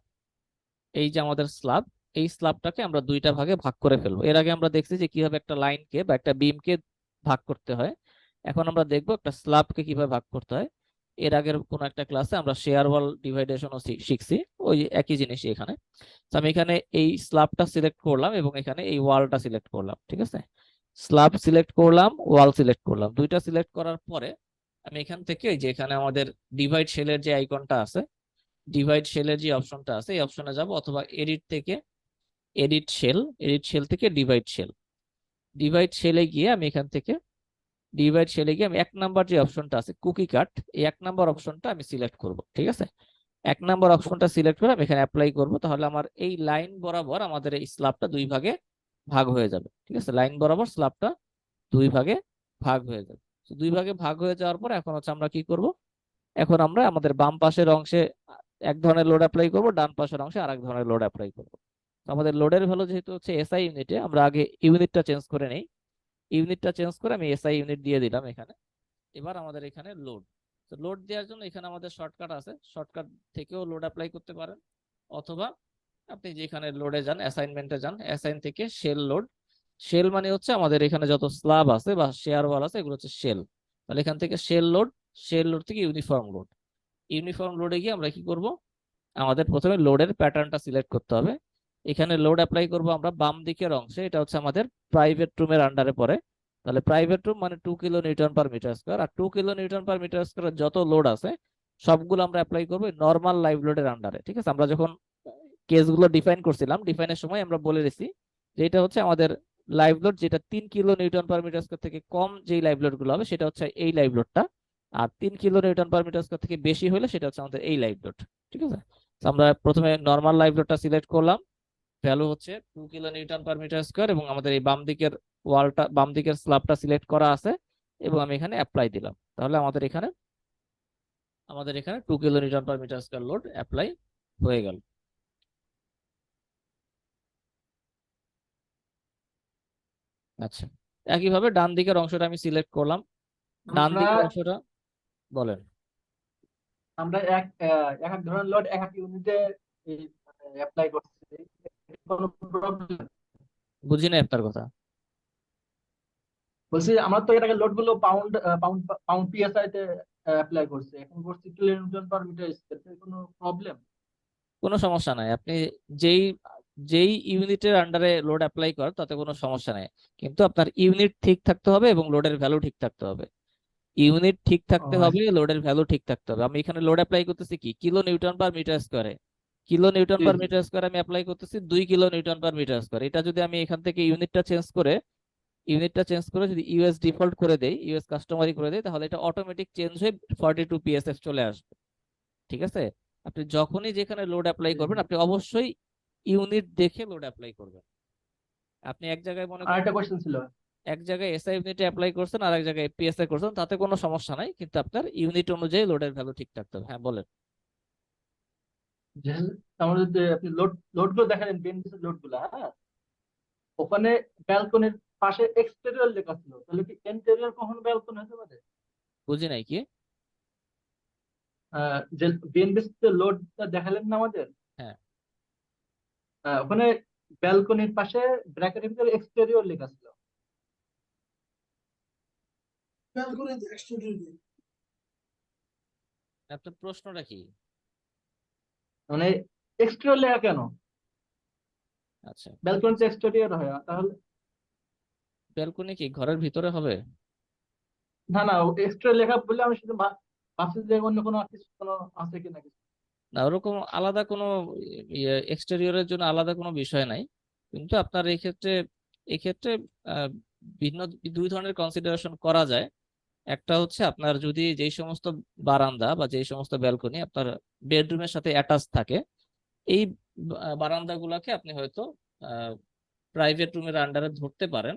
এই যে আমাদের এই স্ল্যাবটাকে আমরা দুইটা ভাগে ভাগ করে ফেলবো। এর আগে আমরা দেখছি যে কিভাবে একটা লাইনকে বা একটা বিমকে ভাগ করতে হয়। এখন আমরা দেখবো একটা স্ল্যাবকে কিভাবে ভাগ করতে হয়। এর আগের কোন একটা ক্লাসে আমরা শেয়ার ওয়াল ডিভাইডেশনও শিখছি, ওই একই জিনিসই এখানে। তো আমি এখানে এই স্ল্যাবটা সিলেক্ট করলাম এবং এখানে এই ওয়ালটা সিলেক্ট করলাম, ঠিক আছে। স্ল্যাব সিলেক্ট করলাম, ওয়াল সিলেক্ট করলাম, দুইটা সিলেক্ট করার পরে আমি এখান থেকে যে এখানে আমাদের ডিভাইড শেলের যে আইকনটা আছে, ডিভাইড শেলের যে অপশনটা আছে, এই অপশনে যাব, অথবা এডিট শেল থেকে ডিভাইড শেলে গিয়ে আমি এখান থেকে ডিভাইড শেলে গিয়ে আমি 1 নাম্বার যে অপশনটা আছে কুকি কাট, এই 1 নাম্বার অপশনটা আমি সিলেক্ট করব। ঠিক আছে, 1 নাম্বার অপশনটা সিলেক্ট করে আমি এখানে অ্যাপ্লাই করব। তাহলে আমার এই লাইন বরাবর আমাদের এই স্ল্যাবটা 2 ভাগে ভাগ হয়ে যাবে। ঠিক আছে, লাইন বরাবর স্ল্যাবটা 2 ভাগে ভাগ হয়ে যাবে। তো 2 ভাগে ভাগ হয়ে যাওয়ার পর এখন হচ্ছে আমরা কি করব, এখন আমরা আমাদের বাম পাশের অংশে এক ধরনের লোড অ্যাপ্লাই করব, ডান পাশের অংশে আরেক ধরনের লোড অ্যাপ্লাই করব। তো আমাদের লোডের ভ্যালু যেহেতু হচ্ছে এসআই ইউনিটে, আমরা আগে ইউনিটটা চেঞ্জ করে নেই। ইউনিটটা চেঞ্জ করে আমি এসআই ইউনিট দিয়ে দিলাম এখানে। এবার আমাদের এখানে লোড, তো লোড দেওয়ার জন্য এখানে আমাদের শর্টকাট আছে, শর্টকাট থেকেও লোড অ্যাপ্লাই করতে পারেন, অথবা আপনি যেখানে লোডে যান, অ্যাসাইনমেন্টে যান, অ্যাসাইন থেকে শেল লোড। শেল মানে হচ্ছে আমাদের এখানে যত স্ল্যাব আছে বা শেয়ার ওয়াল আছে এগুলো হচ্ছে শেল। তাহলে এখান থেকে শেল লোড, শেল লোড থেকে ইউনিফর্ম লোড। ইউনিফর্ম লোডে গিয়ে আমরা কি করব, আমাদের প্রথমে লোডের প্যাটার্নটা সিলেক্ট করতে হবে। এখানে লোড অ্যাপ্লাই করব আমরা বাম দিকের অংশে, এটা হচ্ছে আমাদের প্রাইভেট রুমের আন্ডারে পড়ে। তাহলে প্রাইভেট রুম মানে 2 kilo newton per metre square, আর 2 kilo newton per metre square যত লোড আছে সবগুলো আমরা অ্যাপ্লাই করব নরমাল লাইভ লোডের আন্ডারে। ঠিক আছে, আমরা যখন কেসগুলো ডিফাইন করছিলাম, ডিফাইনের সময় আমরা বলে দিছি যে এটা হচ্ছে আমাদের লাইভ লোড, যেটা 3 kilo newton per metre square থেকে কম যেই লাইভ লোড গুলো হবে সেটা হচ্ছে এই লাইভ লোডটা, আর 3 kilo newton per metre square থেকে বেশি হলে সেটা হচ্ছে আমাদের এই লাইভ লোড। ঠিক আছে, তো আমরা প্রথমে নরমাল লাইভ লোডটা সিলেক্ট করলাম, ভ্যালু হচ্ছে 2 kilo newton per metre square, এবং আমাদের এই বাম দিকের ওয়ালটা, বাম দিকের স্ল্যাবটা সিলেক্ট করা আছে, এবং আমি এখানে অ্যাপ্লাই দিলাম। তাহলে আমাদের এখানে 2 kilo newton per metre square load apply হয়ে গেল। আচ্ছা, একইভাবে ডান দিকের অংশটা আমি সিলেক্ট করলাম। ডান আমরা দিকের অংশটা বলেন। আমরা এক এক ধরনের লোড এক এক ইউনিটে অ্যাপ্লাই করছি, কোনো প্রবলেম? বুঝি না আপনার কথা। বলছি আমরা তো এটাকে লোড গুলো পাউন্ড পাউন্ড পাউন্ড পিএসআই তে অ্যাপ্লাই করছি, এখন করছি kilo newton per metre square, কোনো প্রবলেম? কোনো সমস্যা নাই, আপনি যেই যেই ইউনিটের আন্ডারে লোড অ্যাপ্লাই করেন তাতে কোনো সমস্যা নেই, কিন্তু আপনার ইউনিট ঠিক থাকতে হবে এবং লোডের ভ্যালু ঠিক থাকতে হবে। ইউনিট ঠিক থাকতে হবে, লোডের ভ্যালু ঠিক থাকতে হবে। আমি এখানে লোড অ্যাপ্লাই করতেছি কি, কিলো নিউটন পার মিটার স্কয়ারে, কিলো নিউটন জি পার জি মিটার স্কয়ার আমি অ্যাপ্লাই করতেছি 2 kilo newton per metre square. এটা যদি আমি এখান থেকে ইউনিটটা চেঞ্জ করে যদি ইউএস ডিফল্ট করে দেই, ইউএস কাস্টমারি করে দেই, তাহলে এটা অটোমেটিক চেঞ্জ হয়ে 42 পিএসএফ চলে আসবে। ঠিক আছে, আপনি যখনই যেখানে লোড অ্যাপ্লাই করবেন আপনি অবশ্যই ইউনিট দেখে লোড অ্যাপ্লাই করবেন। আপনি এক জায়গায় মনে আর করেন একটা কোশ্চেন ছিল, এক জায়গায় এসআই ইউনিটে অ্যাপ্লাই করছেন আর এক জায়গায় পিএসএ করছেন, তাতে কোনো সমস্যা নাই, কিন্তু আপনার ইউনিট অনুযায়ী লোডের ভ্যালু ঠিক থাকতে হবে। হ্যাঁ বলেন। যে আমাদের যে আপনি লোড লোড গুলো দেখালেন, বিএনপিসি লোড গুলা, হ্যাঁ, ওখানে ব্যালকনির পাশে এক্সটেরিয়র লেখা ছিল, তাহলে কি ইন্টেরিয়র কখনো ব্যালকনি হতে পারে? বুঝি নাই কি। যে বিএনপিসি লোডটা দেখালেন না আমাদের, হ্যাঁ, ওখানে ব্যালকনির পাশে ব্র্যাকেটের ভিতরে এক্সটেরিয়র লেখা ছিল। আপনার প্রশ্নটা কি? মানে এক্সটেরিয়র লেখা কেন? আচ্ছা, ব্যালকনিতে এক্সটেরিয়র হয় তাহলে? ব্যালকনি কি ঘরের ভিতরে হবে? না না, এক্সটেরিয়র লেখা বলে আমি শুধু ভাবছি যে অন্য কোনো কিছু কোনো আছে কিনা কিছু। না, ওরকম আলাদা কোনো এক্সটেরিয়রের জন্য আলাদা কোনো বিষয় নাই, কিন্তু আপনার এই ক্ষেত্রে আহ, ভিন্ন 2 ধরনের কনসিডারেশন করা যায়। একটা হচ্ছে আপনার যদি যেই সমস্ত বারান্দা বা যেই সমস্ত ব্যালকনি আপনার বেডরুমের সাথে অ্যাটাচ থাকে, এই বারান্দাগুলোকে আপনি হয়তো প্রাইভেট রুমের আন্ডারে ধরতে পারেন।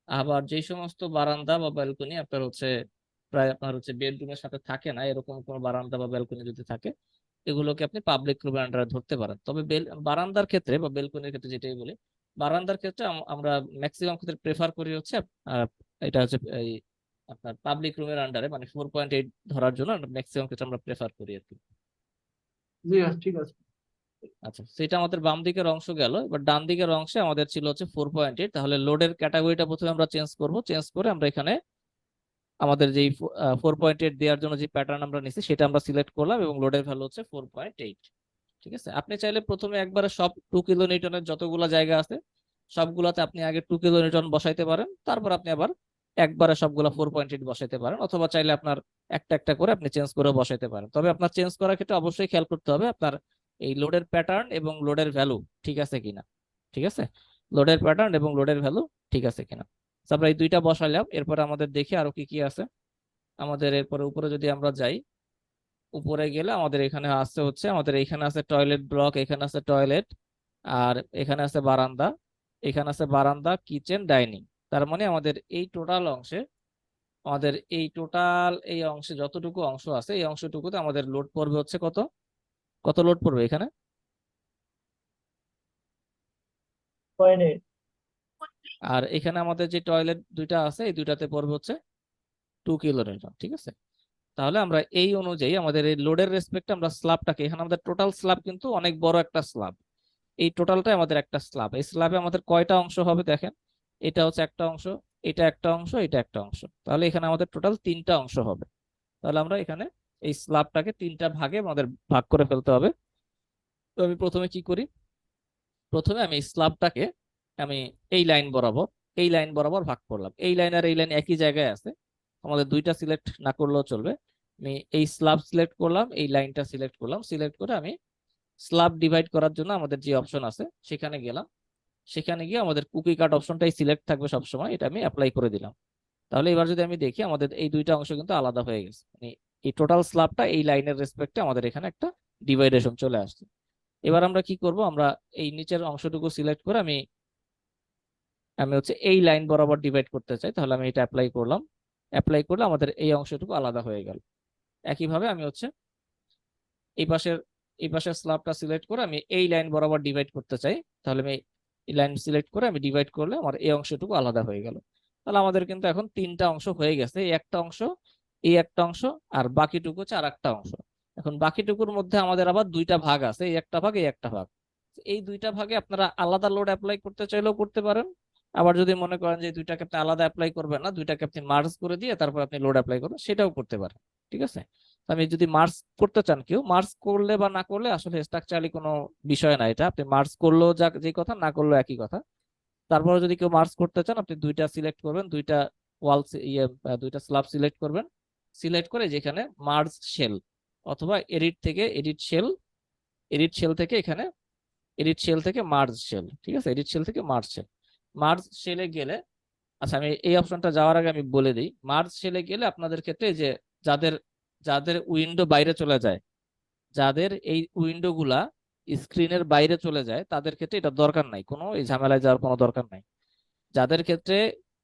আবার যেই সমস্ত বারান্দা বা ব্যালকনি আপনার হচ্ছে প্রায় আপনার হচ্ছে বেডরুমের সাথে থাকে না, এরকম কোনো বারান্দা বা ব্যালকনি যদি থাকে, এগুলোকে আপনি পাবলিক রুমের আন্ডারে ধরতে পারেন। তবে বারান্দার ক্ষেত্রে বা বেলকনির ক্ষেত্রে যেটাই বলি, বারান্দার ক্ষেত্রে আমরা ম্যাক্সিমাম ক্ষেত্রে প্রেফার করি হচ্ছে আহ, এটা হচ্ছে এই আপনার পাবলিক রুমের আন্ডারে, মানে 4.8 ধরার জন্য ম্যাক্সিমাম ক্ষেত্রে আমরা প্রেফার করি আর কি। জি ঠিক আছে। আচ্ছা, সেটা আমাদের বাম দিকের অংশ গেল। এবার ডান দিকের অংশে আমাদের ছিল হচ্ছে 4.8। তাহলে লোডের ক্যাটাগরিটা প্রথমে আমরা চেঞ্জ করব, চেঞ্জ করে আমরা এখানে আমাদের যেই 4.8 দেওয়ার জন্য যে প্যাটার্ন আমরা নিছি সেটা আমরা সিলেক্ট করলাম, এবং লোডের ভ্যালু হচ্ছে 4.8। ঠিক আছে, আপনি চাইলে প্রথমে একবারে সব 2 কিলো নিউটনের যতগুলা জায়গা আছে সবগুলাতে আপনি আগে 2 কিলো নিউটন বসাইতে পারেন, তারপর আপনি আবার একবারে সবগুলা 4.8 বসাইতে পারেন, অথবা চাইলে আপনার একটা একটা করে আপনি চেঞ্জ করে বসাইতে পারেন। তবে আপনার চেঞ্জ করার ক্ষেত্রে অবশ্যই খেয়াল করতে হবে আপনার এই লোডের প্যাটার্ন এবং লোডের ভ্যালু ঠিক আছে কিনা। ঠিক আছে, লোডের প্যাটার্ন এবং লোডের ভ্যালু ঠিক আছে কিনা। আমরা এই দুইটা বসাইলাম, এরপরে আমাদের দেখি আরো কি কি আছে। আমাদের এরপরে উপরে যদি আমরা যাই, উপরে গেলে আমাদের এখানে আছে হচ্ছে, আমাদের এখানে আছে টয়লেট ব্লক, এখানে আছে টয়লেট, আর এখানে আছে বারান্দা, এখানে আছে বারান্দা, কিচেন, ডাইনিং। তার মানে আমাদের এই টোটাল অংশে, আমাদের এই টোটাল এই অংশে যতটুকু অংশ আছে, এই অংশটুকুতে আমাদের লোড পড়বে হচ্ছে কত, কত লোড পড়বে এখানে? 0.8। আর এখানে আমাদের যে টয়লেট দুইটা আছে, এই দুইটাতে পড়বে হচ্ছে 2 কিলোনিউটন। ঠিক আছে, তাহলে আমরা এই অনুযায়ী আমাদের এই লোডের রেসপেক্টে আমরা স্ল্যাবটাকে, এখানে আমাদের টোটাল স্ল্যাব কিন্তু অনেক বড় একটা স্ল্যাব, এই টোটালটাই আমাদের একটা স্ল্যাব। এই স্ল্যাবে আমাদের কয়টা অংশ হবে দেখেন, এটা হচ্ছে একটা অংশ, এটা একটা অংশ, এটা একটা অংশ, তাহলে এখানে আমাদের টোটাল 3টা অংশ হবে। তাহলে আমরা এখানে এই স্ল্যাবটাকে 3টা ভাগে আমাদের ভাগ করে ফেলতে হবে। তো আমি প্রথমে কি করি, প্রথমে আমি স্ল্যাবটাকে আমি এই লাইন বরাবর ভাগ করলাম। এই লাইন আর এই লাইন একই জায়গায় আছে, আমাদের দুইটা সিলেক্ট না করলেও চলবে। আমি এই স্ল্যাব সিলেক্ট করলাম, এই লাইনটা সিলেক্ট করলাম, সিলেক্ট করে আমি স্ল্যাব ডিভাইড করার জন্য আমাদের যে অপশন আছে সেখানে গেলাম, সেখানে গিয়ে আমাদের কুকি কাট অপশনটাই সিলেক্ট থাকবে সবসময়, এটা আমি অ্যাপ্লাই করে দিলাম। তাহলে এবার যদি আমি দেখি আমাদের এই দুইটা অংশ কিন্তু আলাদা হয়ে গেছে, মানে এই টোটাল স্ল্যাবটা এই লাইনের রেসপেক্টে আমাদের এখানে একটা ডিভাইডেশন চলে আসছে। এবার আমরা কি করব, আমরা এই নিচের অংশটুকু সিলেক্ট করে আমি আমি হচ্ছে এই লাইন বরাবর ডিভাইড করতে চাই, তাহলে আমি এটা অ্যাপ্লাই করলাম, অ্যাপ্লাই করলে আমাদের এই অংশটুকু আলাদা হয়ে গেল। একইভাবে আমি হচ্ছে এই পাশের এই পাশের স্ল্যাবটা সিলেক্ট করে আমি এই লাইন বরাবর ডিভাইড করতে চাই, তাহলে আমি এই লাইন সিলেক্ট করে আমি ডিভাইড করলে আমার এই অংশটুকু আলাদা হয়ে গেল। তাহলে আমাদের কিন্তু এখন 3টা অংশ হয়ে গেছে, এই একটা অংশ, এই একটা অংশ, আর বাকিটুকু হচ্ছে আর একটা অংশ। এখন বাকিটুকুর মধ্যে আমাদের আবার দুইটা ভাগ আছে, এই একটা ভাগ, এই একটা ভাগ। এই দুইটা ভাগে আপনারা আলাদা লোড অ্যাপ্লাই করতে চাইলেও করতে পারেন, আবার যদি মনে করেন যে দুইটাকে আপনি আলাদা অ্যাপ্লাই করবেন না, দুইটাকে আপনি মার্জ করে দিয়ে তারপর আপনি লোড অ্যাপ্লাই করবেন, সেটাও করতে পারেন। ঠিক আছে, তো আমি যদি মার্জ করতে চান, কেউ মার্জ করলে বা না করলে আসলে স্ট্রাকচারালি কোনো বিষয় না, এটা আপনি মার্জ করলেও যা যে কথা, না করলেও একই কথা। তারপরে যদি কেউ মার্জ করতে চান, আপনি দুইটা সিলেক্ট করবেন, দুইটা ওয়াল দুইটা স্ল্যাব সিলেক্ট করবেন, সিলেক্ট করে যেখানে মার্জ শেল অথবা এডিট থেকে এডিট শেল, এডিট শেল থেকে এখানে এডিট শেল থেকে মার্জ শেল, ঠিক আছে, এডিট শেল থেকে মার্জ শেল, মার্জ শেলে গেলে, আচ্ছা আমি এই অপশনটা যাওয়ার আগে আমি বলে দিই, মার্জ শেলে গেলে আপনাদের ক্ষেত্রে যে যাদের যাদের উইন্ডো বাইরে চলে যায়, যাদের এই উইন্ডো গুলা স্ক্রিনের বাইরে চলে যায়, তাদের ক্ষেত্রে এটা দরকার নাই, কোনো এই ঝামেলায় যাওয়ার কোনো দরকার নাই। যাদের ক্ষেত্রে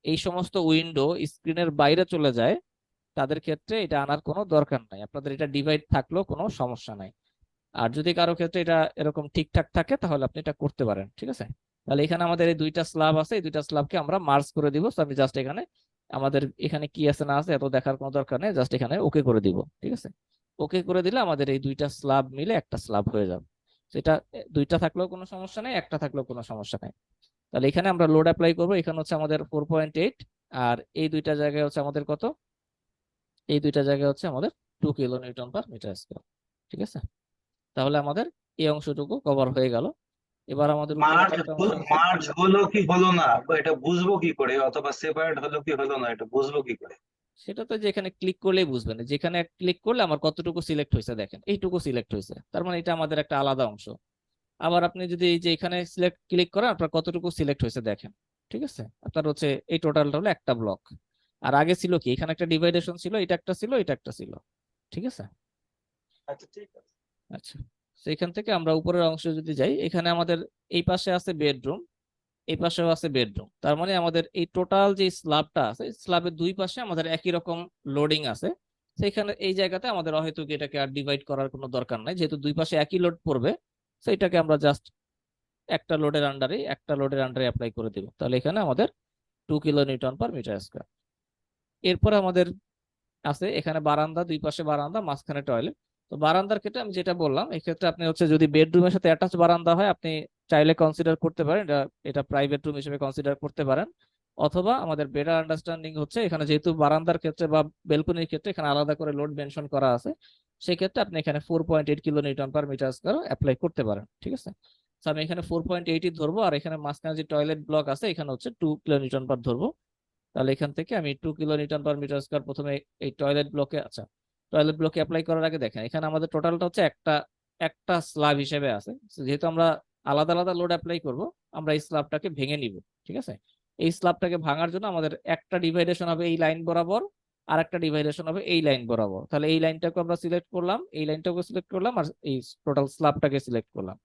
এই সমস্ত উইন্ডো স্ক্রিনের বাইরে চলে যায়, তাদের ক্ষেত্রে এটা আনার কোনো দরকার নাই, আপনাদের এটা ডিভাইড থাকলেও কোনো সমস্যা নাই। আর যদি কারো ক্ষেত্রে এটা এরকম ঠিকঠাক থাকে তাহলে আপনি এটা করতে পারেন। ঠিক আছে, তাহলে এখানে আমাদের এই দুইটা স্ল্যাব আছে, এই দুইটা স্ল্যাবকে আমরা মার্জ করে দিব। তো আমি জাস্ট এখানে আমাদের এখানে কি আছে না আছে এত দেখার কোনো দরকার নেই, জাস্ট এখানে ওকে করে দিব। ঠিক আছে, ওকে করে দিলে আমাদের এই দুইটা স্ল্যাব মিলে একটা স্ল্যাব হয়ে যাবে। সেটা দুইটা থাকলেও কোনো সমস্যা নেই, একটা থাকলেও কোনো সমস্যা নেই। তাহলে এখানে আমরা লোড অ্যাপ্লাই করবো, এখানে হচ্ছে আমাদের 4.8, আর এই দুইটা জায়গায় হচ্ছে আমাদের কত, এই দুইটা জায়গায় হচ্ছে আমাদের 2 কিলোনিউটন পার মিটার স্কয়ার। ঠিক আছে, তাহলে আমাদের এই অংশটুকু কভার হয়ে গেল। এবার আমাদের উপরে মার্জ একটা অংশ আছে, মার্জ হলো কি হলো না এটা বুঝবো কি করে, অথবা সেপারেট হলো কি হলো না এটা বুঝবো কি করে? সেটা তো যেখানে ক্লিক করলেই বুঝবেন, যেখানে ক্লিক করলে আমার কতটুকু সিলেক্ট হয়েছে, দেখেন এইটুকু সিলেক্ট হয়েছে, তার মানে এটা আমাদের একটা আলাদা অংশ। আবার আপনি যদি এই যে এখানে সিলেক্ট ক্লিক করেন, আপনার কতটুকু সিলেক্ট হয়েছে দেখেন। ঠিক আছে, আপনার হচ্ছে এই টোটালটা হলো একটা ব্লক। আর আগে ছিল কি, এখানে একটা ডিভাইডেশন ছিল, এটা একটা ছিল, এটা একটা ছিল। ঠিক আছে, আচ্ছা ঠিক আছে। আচ্ছা, সেখান থেকে আমরা উপরের অংশে যদি যাই, এখানে আমাদের এই পাশে আছে বেডরুম, এই পাশেও আছে বেডরুম, তার মানে আমাদের এই টোটাল যে স্ল্যাবটা আছে, স্ল্যাবের দুই পাশে আমাদের একই রকম লোডিং আছে। সেখানে এই জায়গাতে আমাদের হয়তো এটাকে আর ডিভাইড করার কোনো দরকার নাই, যেহেতু দুই পাশে একই লোড পড়বে, সেইটাকে আমরা জাস্ট একটা লোডের আন্ডারে অ্যাপ্লাই করে দিব। তাহলে এখানে আমাদের 2 কিলোনিউটন পার মিটার স্কয়ার। এরপরে আমাদের আছে এখানে বারান্দা, দুই পাশে বারান্দা, মাঝখানে টয়লেট। তো বারান্দার ক্ষেত্রে আমি যেটা বললাম, এই ক্ষেত্রে আপনি হচ্ছে যদি বেডরুমের সাথে অ্যাটাচ বারান্দা হয়, আপনি চাইলে কনসিডার করতে পারেন, এটা এটা প্রাইভেট রুম হিসেবে কনসিডার করতে পারেন। অথবা আমাদের বেটার আন্ডারস্ট্যান্ডিং হচ্ছে, এখানে যেহেতু বারান্দার ক্ষেত্রে বা বেলকনির ক্ষেত্রে এখানে আলাদা করে লোড মেনশন করা আছে, সেই ক্ষেত্রে আপনি এখানে 4.8 kilonewton per metre square apply করতে পারেন। ঠিক আছে, তো আমি এখানে 4.8 ধরবো, আর এখানে মাঝখানে যে টয়লেট ব্লক আছে এখানে হচ্ছে 2 কিলোনিউটন পার ধরবো। তাহলে এখান থেকে আমি 2 কিলোনিউটন পার মিটার স্কয়ার প্রথমে এই টয়লেট ব্লকে, আচ্ছা টয়লেট ব্লকে অ্যাপ্লাই করার আগে দেখেন এখানে আমাদের টোটালটা হচ্ছে একটা একটা স্ল্যাব হিসেবে আছে। যেহেতু আমরা আলাদা আলাদা লোড অ্যাপ্লাই করব, আমরা এই স্ল্যাবটাকে ভেঙে নিব। ঠিক আছে, এই স্ল্যাবটাকে ভাঙার জন্য আমাদের একটা ডিভাইডেশন হবে এই লাইন বরাবর, আর একটা ডিভাইডেশন হবে এই লাইন বরাবর। তাহলে এই লাইনটাকে আমরা সিলেক্ট করলাম, এই লাইনটাকে সিলেক্ট করলাম, আর এই টোটাল স্ল্যাবটাকে সিলেক্ট করলাম।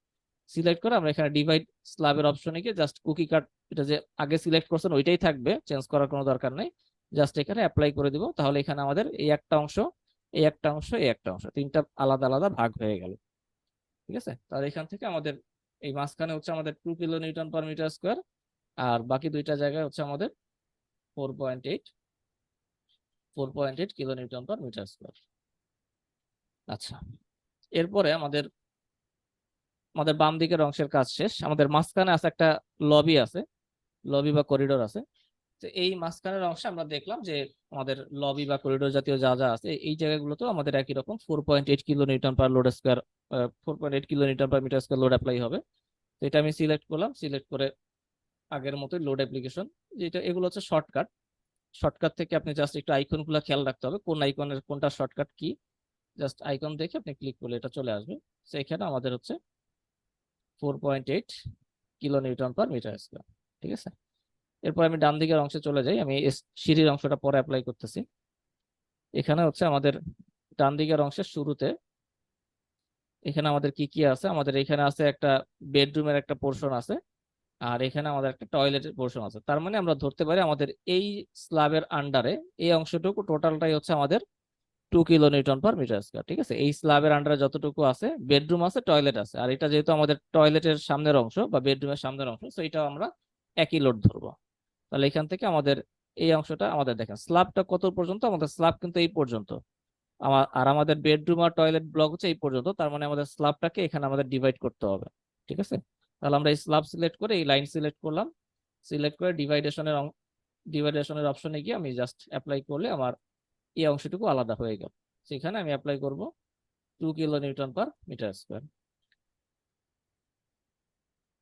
সিলেক্ট করে আমরা এখানে ডিভাইড স্ল্যাবের অপশনে গিয়ে জাস্ট কুকি কাট, এটা যে আগে সিলেক্ট করছেন ওইটাই থাকবে, চেঞ্জ করার কোনো দরকার নেই। জাস্ট এখানে অ্যাপ্লাই করে দিব। তাহলে এখানে আমাদের এই একটা অংশ, এই একটা অংশ, এই একটা অংশ, তিনটা আলাদা আলাদা ভাগ হয়ে গেল। ঠিক আছে, তাহলে এখান থেকে আমাদের এই মাঝখানে হচ্ছে আমাদের 2 kilo newton per metre square, আর বাকি দুইটা জায়গায় হচ্ছে আমাদের 4.8 kilo newton per metre square. আচ্ছা, এরপরে আমাদের আমাদের বাম দিকের অংশের কাজ শেষ। আমাদের মাঝখানে আছে একটা লবি আছে, লবি বা করিডোর আছে। তো এই মাঝখানের অংশে আমরা দেখলাম যে আমাদের লবি বা করিডোর জাতীয় যা যা আছে এই জায়গাগুলোতেও আমাদের একই রকম 4.8 kilo newton per load square 4.8 kilo newton per metre square load apply হবে। তো এটা আমি সিলেক্ট করলাম, সিলেক্ট করে আগের মতোই লোড অ্যাপ্লিকেশন, যেটা এগুলো হচ্ছে শর্টকাট। শর্টকাট থেকে আপনি জাস্ট একটু আইকনগুলো খেয়াল রাখতে হবে, কোন আইকনের কোনটা শর্টকাট কি, জাস্ট আইকন দেখে আপনি ক্লিক করলে এটা চলে আসবে। তো এখানে আমাদের হচ্ছে 4.8 kilo newton per metre square. ঠিক আছে, এরপর আমি ডান দিকের অংশে চলে যাই। আমি সিঁড়ির অংশটা পরে অ্যাপ্লাই করতেছি। এখানে হচ্ছে আমাদের ডান দিকের অংশের শুরুতে এখানে আমাদের কি কি আছে, আমাদের এখানে আছে একটা বেডরুমের একটা পোর্শন আছে, আর এখানে আমাদের একটা টয়লেটের পোর্শন আছে। তার মানে আমরা ধরতে পারি আমাদের এই স্ল্যাবের আন্ডারে এই অংশটুকু টোটালটাই হচ্ছে আমাদের 2 kilo newton per metre square. ঠিক আছে, এই স্ল্যাবের আন্ডারে যতটুকু আছে, বেডরুম আছে, টয়লেট আছে, আর এটা যেহেতু আমাদের টয়লেটের সামনের অংশ বা বেডরুমের সামনের অংশ, তো এটা আমরা একই লোড ধরবো। তাহলে এখান থেকে আমাদের এই অংশটা আমাদের দেখেন স্ল্যাবটা কত পর্যন্ত, আমাদের স্ল্যাব কিন্তু এই পর্যন্ত, আর আমাদের বেডরুম আর টয়লেট ব্লক হচ্ছে এই পর্যন্ত। তার মানে আমাদের স্ল্যাবটাকে এখানে আমাদের ডিভাইড করতে হবে। ঠিক আছে, তাহলে আমরা এই স্ল্যাব সিলেক্ট করে এই লাইন সিলেক্ট করলাম, সিলেক্ট করে ডিভাইডেশনের অপশনে গিয়ে আমি জাস্ট অ্যাপ্লাই করলে আমার এই অংশটুকু আলাদা হয়ে গেল। সেখানে আমি অ্যাপ্লাই করব 2 kilo newton per metre square.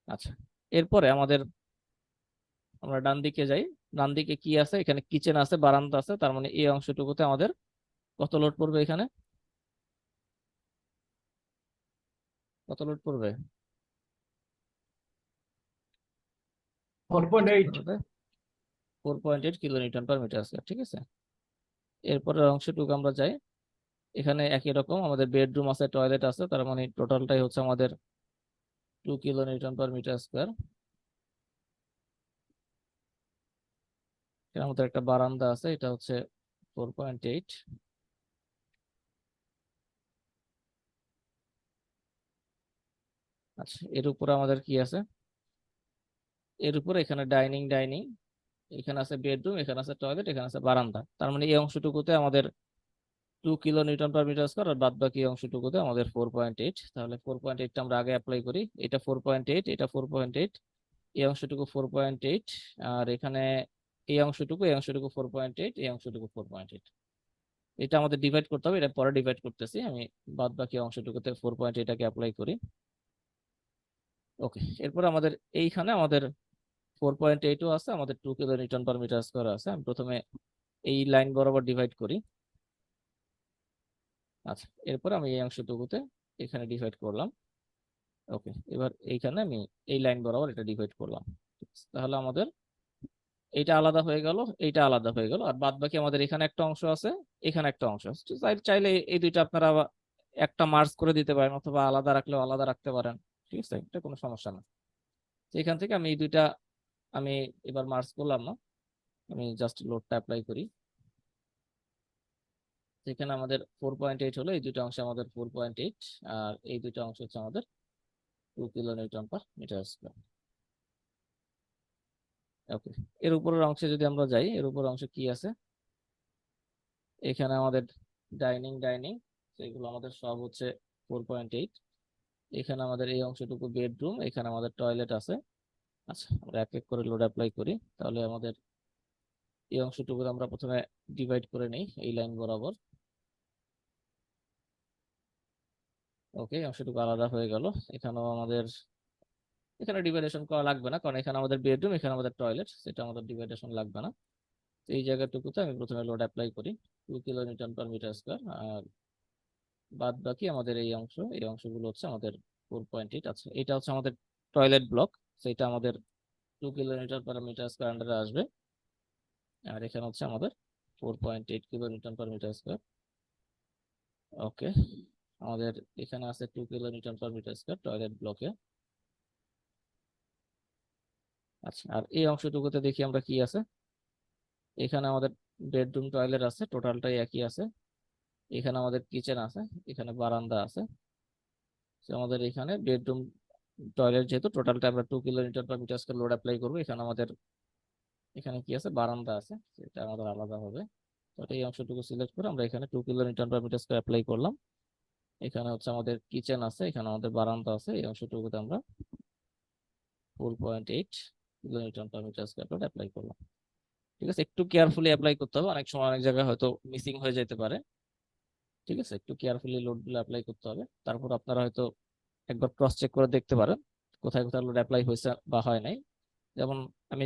আচ্ছা, এরপরে আমরা ডান দিকে যাই। ডান দিকে কি আছে, এখানে কিচেন আছে, বারান্দা আছে, তার মানে এই অংশটুকুতে আমাদের কত লোড পড়বে, এখানে কত লোড পড়বে, 4.8। 4.8 kilo newton per metre square. ঠিক আছে, এরপরের অংশটুকু আমরা যাই। এখানে একই রকম আমাদের বেডরুম আছে, টয়লেট আছে, তার মানে টোটালটাই হচ্ছে আমাদের 2 kilo newton per metre square. এর মধ্যে একটা বারান্দা আছে, এটা হচ্ছে 4.8। আচ্ছা, এর উপরে আমাদের কি আছে, এর উপরে এখানে ডাইনিং, এখানে আছে বেডরুম, এখানে আছে টয়লেট, এখানে আছে বারান্দা। তার মানে এই অংশটুকুতে আমাদের 2 kilo newton per metre square, আর বাদ বাকি অংশটুকুতে আমাদের 4.8। তাহলে 4.8টা আমরা আগে অ্যাপ্লাই করি। এটা 4.8, এটা 4.8, এই অংশটুকু 4.8, আর এখানে এই অংশটুকু 4.8, এই অংশটুকু 4.8। এটা আমাদের ডিভাইড করতে হবে, এটা পরে ডিভাইড করতেছি। আমি বাদ বাকি অংশটুকুতে 4.8টাকে অ্যাপ্লাই করি। ওকে, এরপর আমাদের এইখানে আমাদের 4.8ও আছে, আমাদের 2 kilo newton per metre square আছে। আমি প্রথমে এই লাইন বরাবর ডিভাইড করি। আচ্ছা, এরপর আমি এই অংশটুকুতে এখানে ডিভাইড করলাম। ওকে, এবার এইখানে আমি এই লাইন বরাবর এটা ডিভাইড করলাম। তাহলে আমাদের এইটা আলাদা হয়ে গেল, এইটা আলাদা হয়ে গেল, আর বাদ বাকি আমাদের এখানে একটা অংশ আছে, এখানে একটা অংশ আছে। চাইলে এই দুইটা আপনারা একটা মার্জ করে দিতে পারেন, অথবা আলাদা রাখলেও আলাদা রাখতে পারেন। ঠিক আছে, এটা কোনো সমস্যা না। তো এখান থেকে আমি এই দুইটা আমি এবার মার্জ করলাম না, আমি জাস্ট লোডটা অ্যাপ্লাই করি। এখানে আমাদের 4.8 হলো, এই দুটো অংশে আমাদের 4.8, আর এই দুটো অংশ হচ্ছে আমাদের 2 kilo newton per metre square. Okay, এর উপরের অংশে যদি আমরা যাই, এর উপর অংশে কি আছে, এখানে আমাদের ডাইনিং, এগুলো আমাদের সব হচ্ছে 4.8। এখানে আমাদের এই অংশটুকু বেডরুম, এখানে আমাদের টয়লেট আছে। আচ্ছা, আমরা এক এক করে লোড অ্যাপ্লাই করি। তাহলে আমাদের এই অংশটুকু আমরা প্রথমে ডিভাইড করে নিই এই লাইন বরাবর। ওকে, অংশটুকু আলাদা হয়ে গেল। এখানেও আমাদের এখানে ডিভাইডেশন করা লাগবে না, কারণ এখানে আমাদের বেডরুম, এখানে আমাদের টয়লেট, সেটা আমাদের ডিভাইডেশন লাগবে না। তো এই জায়গাটুকুতে আমি প্রথমে লোড অ্যাপ্লাই করি 2 kilo newton per metre square, আর বাদ বাকি আমাদের এই অংশগুলো হচ্ছে আমাদের 4.8 আছে। এটা হচ্ছে আমাদের টয়লেট ব্লক, সেটা আমাদের 2 কিলোমিটার পার মিটার স্কোয়ার আন্ডারে আসবে। আর এখানে হচ্ছে আমাদের 4.8 kilometre per metre square. Okay, আমাদের এখানে আছে 2 kilometre per metre square toilet ব্লকে। আচ্ছা, আর এই অংশটুকুতে দেখি আমরা কি আছে। এখানে আমাদের বেডরুম টয়লেট আছে, টোটালটাই একই আছে। এখানে আমাদের কিচেন আছে, এখানে বারান্দা আছে। তো আমাদের এখানে বেডরুম টয়লেট যেহেতু টোটালটা আমরা 2 kilometre per metre square load apply করবো। এখানে আমাদের এখানে কি আছে, বারান্দা আছে, সেটা আমাদের আলাদা হবে। তো এই অংশটুকু সিলেক্ট করে আমরা এখানে 2 kilometre per metre square apply করলাম। এখানে হচ্ছে আমাদের কিচেন আছে, এখানে আমাদের বারান্দা আছে, এই অংশটুকুতে আমরা 4.8 kilometre per metre square load apply করলাম। ঠিক আছে, একটু কেয়ারফুলি অ্যাপ্লাই করতে হবে, অনেক সময় অনেক জায়গায় হয়তো মিসিং হয়ে যেতে পারে। ঠিক আছে, একটু কেয়ারফুলি লোডগুলো অ্যাপ্লাই করতে হবে। তারপর আপনারা হয়তো একবার ক্রস চেক করে দেখতে পারেন কোথায় কোথায় লোড অ্যাপ্লাই হয়েছে বা হয় নাই। যেমন আমি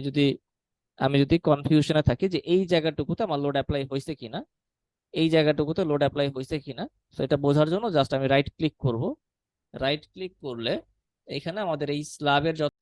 যদি কনফিউশনে থাকি যে এই জায়গাটুকুতে আমার লোড অ্যাপ্লাই হয়েছে কিনা, এই জায়গাটুকুতে লোড অ্যাপ্লাই হয়েছে কিনা, তো এটা বোঝার জন্য জাস্ট আমি রাইট ক্লিক করব। রাইট ক্লিক করলে এখানে আমাদের এই স্ল্যাবের যত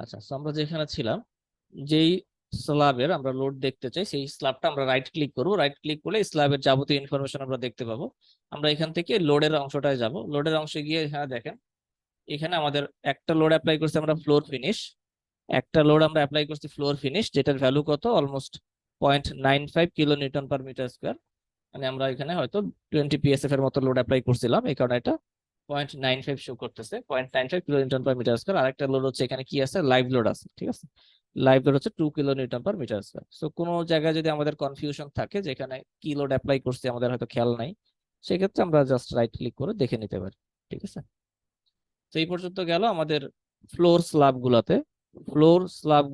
আচ্ছা, so আমরা যেখানে ছিলাম, যেই স্ল্যাবের আমরা লোড দেখতে চাই সেই স্ল্যাবটা আমরা রাইট ক্লিক করব। রাইট ক্লিক করলে স্ল্যাবের যাবতীয় ইনফরমেশন আমরা দেখতে পাবো। আমরা এখান থেকে লোডের অংশটায় যাব। লোডের অংশে গিয়ে এখানে দেখেন, এখানে আমাদের একটা লোড অ্যাপ্লাই করছি আমরা ফ্লোর ফিনিশ, একটা লোড আমরা অ্যাপ্লাই করছি ফ্লোর ফিনিশ, যেটার ভ্যালু কত, almost 0.95 kilo newton per metre square. মানে আমরা এখানে হয়তো 20 পিএসএফ এর মতো লোড অ্যাপ্লাই করছিলাম, এই কারণে এটা 0.95 শো করতেছে, 0.95 kilo newton per metre square. আরেকটা লোড হচ্ছে এখানে কি আছে, লাইভ লোড আছে। ঠিক আছে, লাইভ লোড হচ্ছে 2 kilo newton per metre square. So কোনো জায়গায় যদি আমাদের কনফিউশন থাকে যে এখানে কি লোড অ্যাপ্লাই করছি আমাদের হয়তো খেয়াল নাই, সেক্ষেত্রে আমরা জাস্ট রাইট ক্লিক করে দেখে নিতে পারি। ঠিক আছে, তো এই পর্যন্ত গেল আমাদের ফ্লোর স্ল্যাব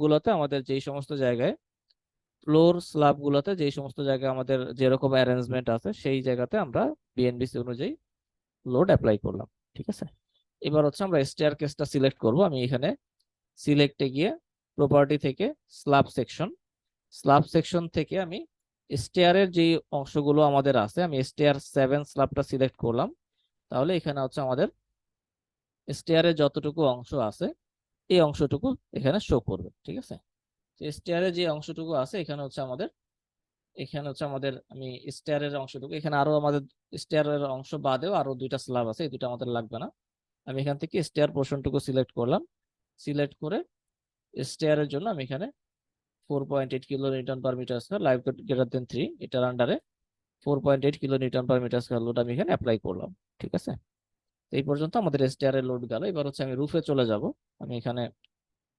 গুলাতে। আমাদের যেই সমস্ত জায়গায় আমাদের যেরকম অ্যারেঞ্জমেন্ট আছে সেই জায়গাতে আমরা বিএনবিসি অনুযায়ী লোড অ্যাপ্লাই করলাম। ঠিক আছে, এবার হচ্ছে আমরা স্টেয়ার কেসটা সিলেক্ট করব। আমি এখানে সিলেক্টে গিয়ে প্রপার্টি থেকে স্ল্যাব সেকশন থেকে আমি স্টেয়ারের যে অংশগুলো আমাদের আছে, আমি স্টেয়ার 7 স্ল্যাবটা সিলেক্ট করলাম। তাহলে এখানে হচ্ছে আমাদের স্টেয়ারের যতটুকু অংশ আছে এই অংশটুকু এখানে শো করবে। ঠিক আছে, স্টেয়ারের যে অংশটুকু আছে আমি স্টেয়ারের অংশটুকু, এখানে আরো আমাদের স্টেয়ারের অংশ বাদেও আরো দুইটা স্ল্যাব আছে, এই দুটো আমাদের লাগবে না। আমি এখান থেকে স্টেয়ার পোর্শনটুকু সিলেক্ট করলাম। সিলেক্ট করে স্টেয়ারের জন্য আমি এখানে 4.8 kilo newton per metre square live load greater than 3, এটার আন্ডারে 4.8 kilo newton per metre square load আমি এখানে অ্যাপ্লাই করলাম। ঠিক আছে, এই পর্যন্ত আমাদের স্টেয়ারের লোড গেল। এবার হচ্ছে আমি রুফে চলে যাব। আমি এখানে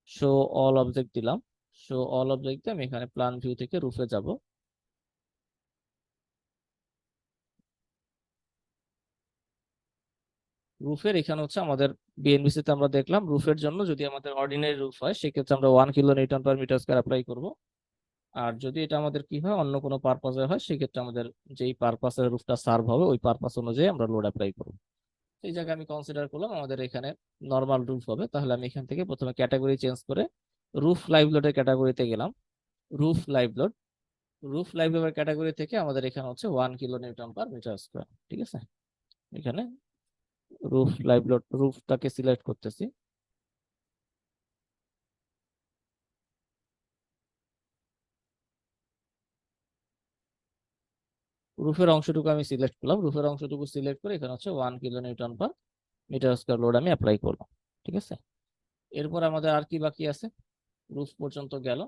শো অল অবজেক্ট দিলাম। শো অল অবজেক্টে আমি এখানে প্ল্যান ভিউ থেকে রুফে যাব। রুফের এখানে হচ্ছে আমাদের বিএনবিসি তে আমরা দেখলাম রুফের জন্য যদি আমাদের অর্ডিনারি রুফ হয় সেক্ষেত্রে আমরা 1 kilo newton per metre square apply করব। আর যদি এটা আমাদের কি হয়, অন্য কোনো পারপাসে হয়, সেক্ষেত্রে আমাদের যেই পারপাসের রুফটা সার্ভ হবে ওই পারপাস অনুযায়ী আমরা লোড অ্যাপ্লাই করব। এই জায়গায় আমি কনসিডার করলাম আমাদের এখানে নর্মাল রুফ হবে। তাহলে আমি এখান থেকে প্রথমে ক্যাটাগরি চেঞ্জ করে রুফ লাইভ লোডের ক্যাটাগরিতে গেলাম। রুফ লাইভ লোডের ক্যাটাগরি থেকে আমাদের এখানে হচ্ছে 1 kilo newton per metre square. ঠিক আছে, এখানে রুফ লাইভ লোড রুফটাকে সিলেক্ট করতেছি। রুফের অংশটুকু আমি সিলেক্ট করলাম। রুফের অংশটুকু সিলেক্ট করে এখানে হচ্ছে 1 kilo newton per metre square load আমি অ্যাপ্লাই করলাম। ঠিক আছে, এরপর আমাদের আর কি বাকি আছে, রুফ পর্যন্ত গেল।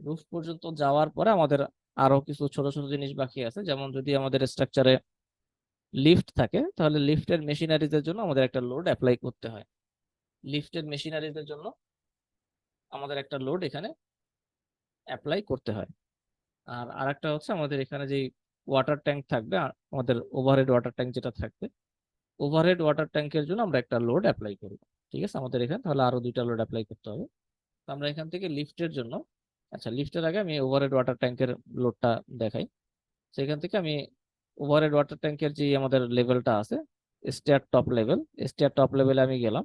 রুফ পর্যন্ত যাওয়ার পরে আমাদের আরো কিছু ছোট ছোট জিনিস বাকি আছে। যেমন যদি আমাদের স্ট্রাকচারে লিফট থাকে তাহলে লিফটের মেশিনারিজের জন্য আমাদের একটা লোড অ্যাপ্লাই করতে হয়। লিফটের মেশিনারিজের জন্য আমাদের একটা লোড এখানে অ্যাপ্লাই করতে হয়। আর আরেকটা হচ্ছে আমাদের এখানে যে ওয়াটার ট্যাঙ্ক থাকবে, আমাদের ওভারহেড ওয়াটার ট্যাঙ্ক যেটা থাকবে, ওভারহেড ওয়াটার ট্যাঙ্কের জন্য আমরা একটা লোড অ্যাপ্লাই করব, ঠিক আছে। আমাদের এখানে তাহলে আরো 2টা লোড অ্যাপ্লাই করতে হবে। তো আমরা এখান থেকে লিফটের জন্য, আচ্ছা লিফটের আগে আমি ওভারহেড ওয়াটার ট্যাঙ্কের লোডটা দেখাই। সেখান থেকে আমি ওভারহেড ওয়াটার ট্যাঙ্কের যে আমাদের লেভেলটা আছে স্টেয়ার টপ লেভেলে আমি গেলাম।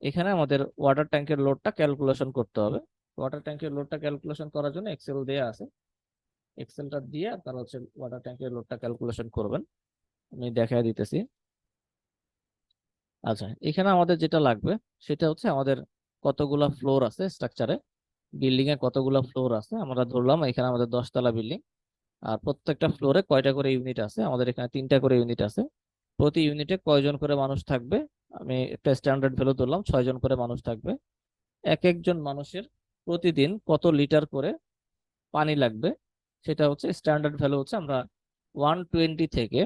এখানে আমাদের ওয়াটার ট্যাঙ্কের লোডটা ক্যালকুলেশন করতে হবে। ওয়াটার ট্যাঙ্কের লোডটা ক্যালকুলেশন করার জন্য এক্সেল দেয়া আছে, এক্সেলটা দিয়ে আপনারা হচ্ছে ওয়াটার ট্যাঙ্কের লোডটা ক্যালকুলেশন করবেন। আমি দেখাই দিতেছি। আচ্ছা, এখানে আমাদের যেটা লাগবে সেটা হচ্ছে আমাদের কতগুলা ফ্লোর আছে স্ট্রাকচারে, বিল্ডিং এ কতগুলা ফ্লোর আছে। আমরা ধরলাম এখানে আমাদের 10 তলা বিল্ডিং, আর প্রত্যেকটা ফ্লোরে কয়টা করে ইউনিট আছে। আমাদের এখানে 3টা করে ইউনিট আছে। প্রতি ইউনিটে কয়জন করে মানুষ থাকবে, আমি একটা স্ট্যান্ডার্ড ভ্যালু ধরলাম, 6 জন করে মানুষ থাকবে। এক একজন মানুষের প্রতিদিন কত লিটার করে পানি লাগবে সেটা হচ্ছে স্ট্যান্ডার্ড ভ্যালু হচ্ছে আমরা 120 থেকে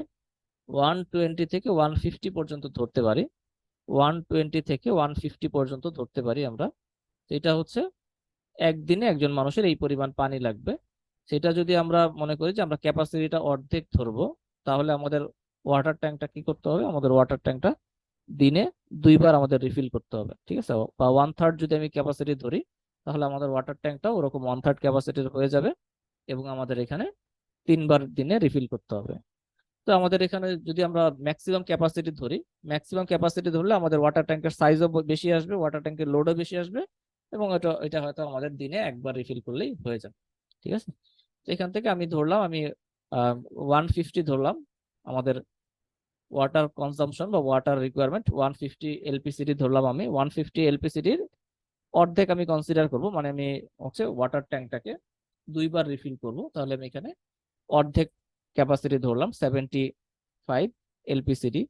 150 পর্যন্ত ধরতে পারি। 120 থেকে 150 পর্যন্ত ধরতে পারি আমরা। এটা হচ্ছে একদিনে একজন মানুষের এই পরিমাণ পানি লাগবে। সেটা যদি আমরা মনে করি যে আমরা ক্যাপাসিটিটা অর্ধেক ধরবো, তাহলে আমাদের ওয়াটার ট্যাঙ্কটা কি করতে হবে, আমাদের ওয়াটার ট্যাঙ্কটা দিনে 2বার আমাদের রিফিল করতে হবে, ঠিক আছে। বা 1/3 যদি আমি ক্যাপাসিটি ধরি, তাহলে আমাদের ওয়াটার ট্যাঙ্কটাও ওরকম 1/3 ক্যাপাসিটির হয়ে যাবে, এবং আমাদের এখানে 3বার দিনে রিফিল করতে হবে। তো আমাদের এখানে যদি আমরা ম্যাক্সিমাম ক্যাপাসিটি ধরি, ম্যাক্সিমাম ক্যাপাসিটি ধরলে আমাদের ওয়াটার ট্যাঙ্কের সাইজও বেশি আসবে, ওয়াটার ট্যাঙ্কের লোডও বেশি আসবে, এবং এটা হয়তো আমাদের দিনে একবার রিফিল করলেই হয়ে যাবে, ঠিক আছে। তো এখান থেকে আমি ধরলাম, আমি 150 ধরলাম আমাদের ওয়াটার কনজাম্পশন বা ওয়াটার রিকোয়ারমেন্ট, 150 এলপিসিডি ধরলাম। আমি 150 এলপিসিডির অর্ধেক আমি কনসিডার করব, মানে আমি হচ্ছে ওয়াটার ট্যাঙ্কটাকে 2বার রিফিল করব। তাহলে আমি এখানে অর্ধেক ক্যাপাসিটি ধরলাম 75 এলপিসিডি।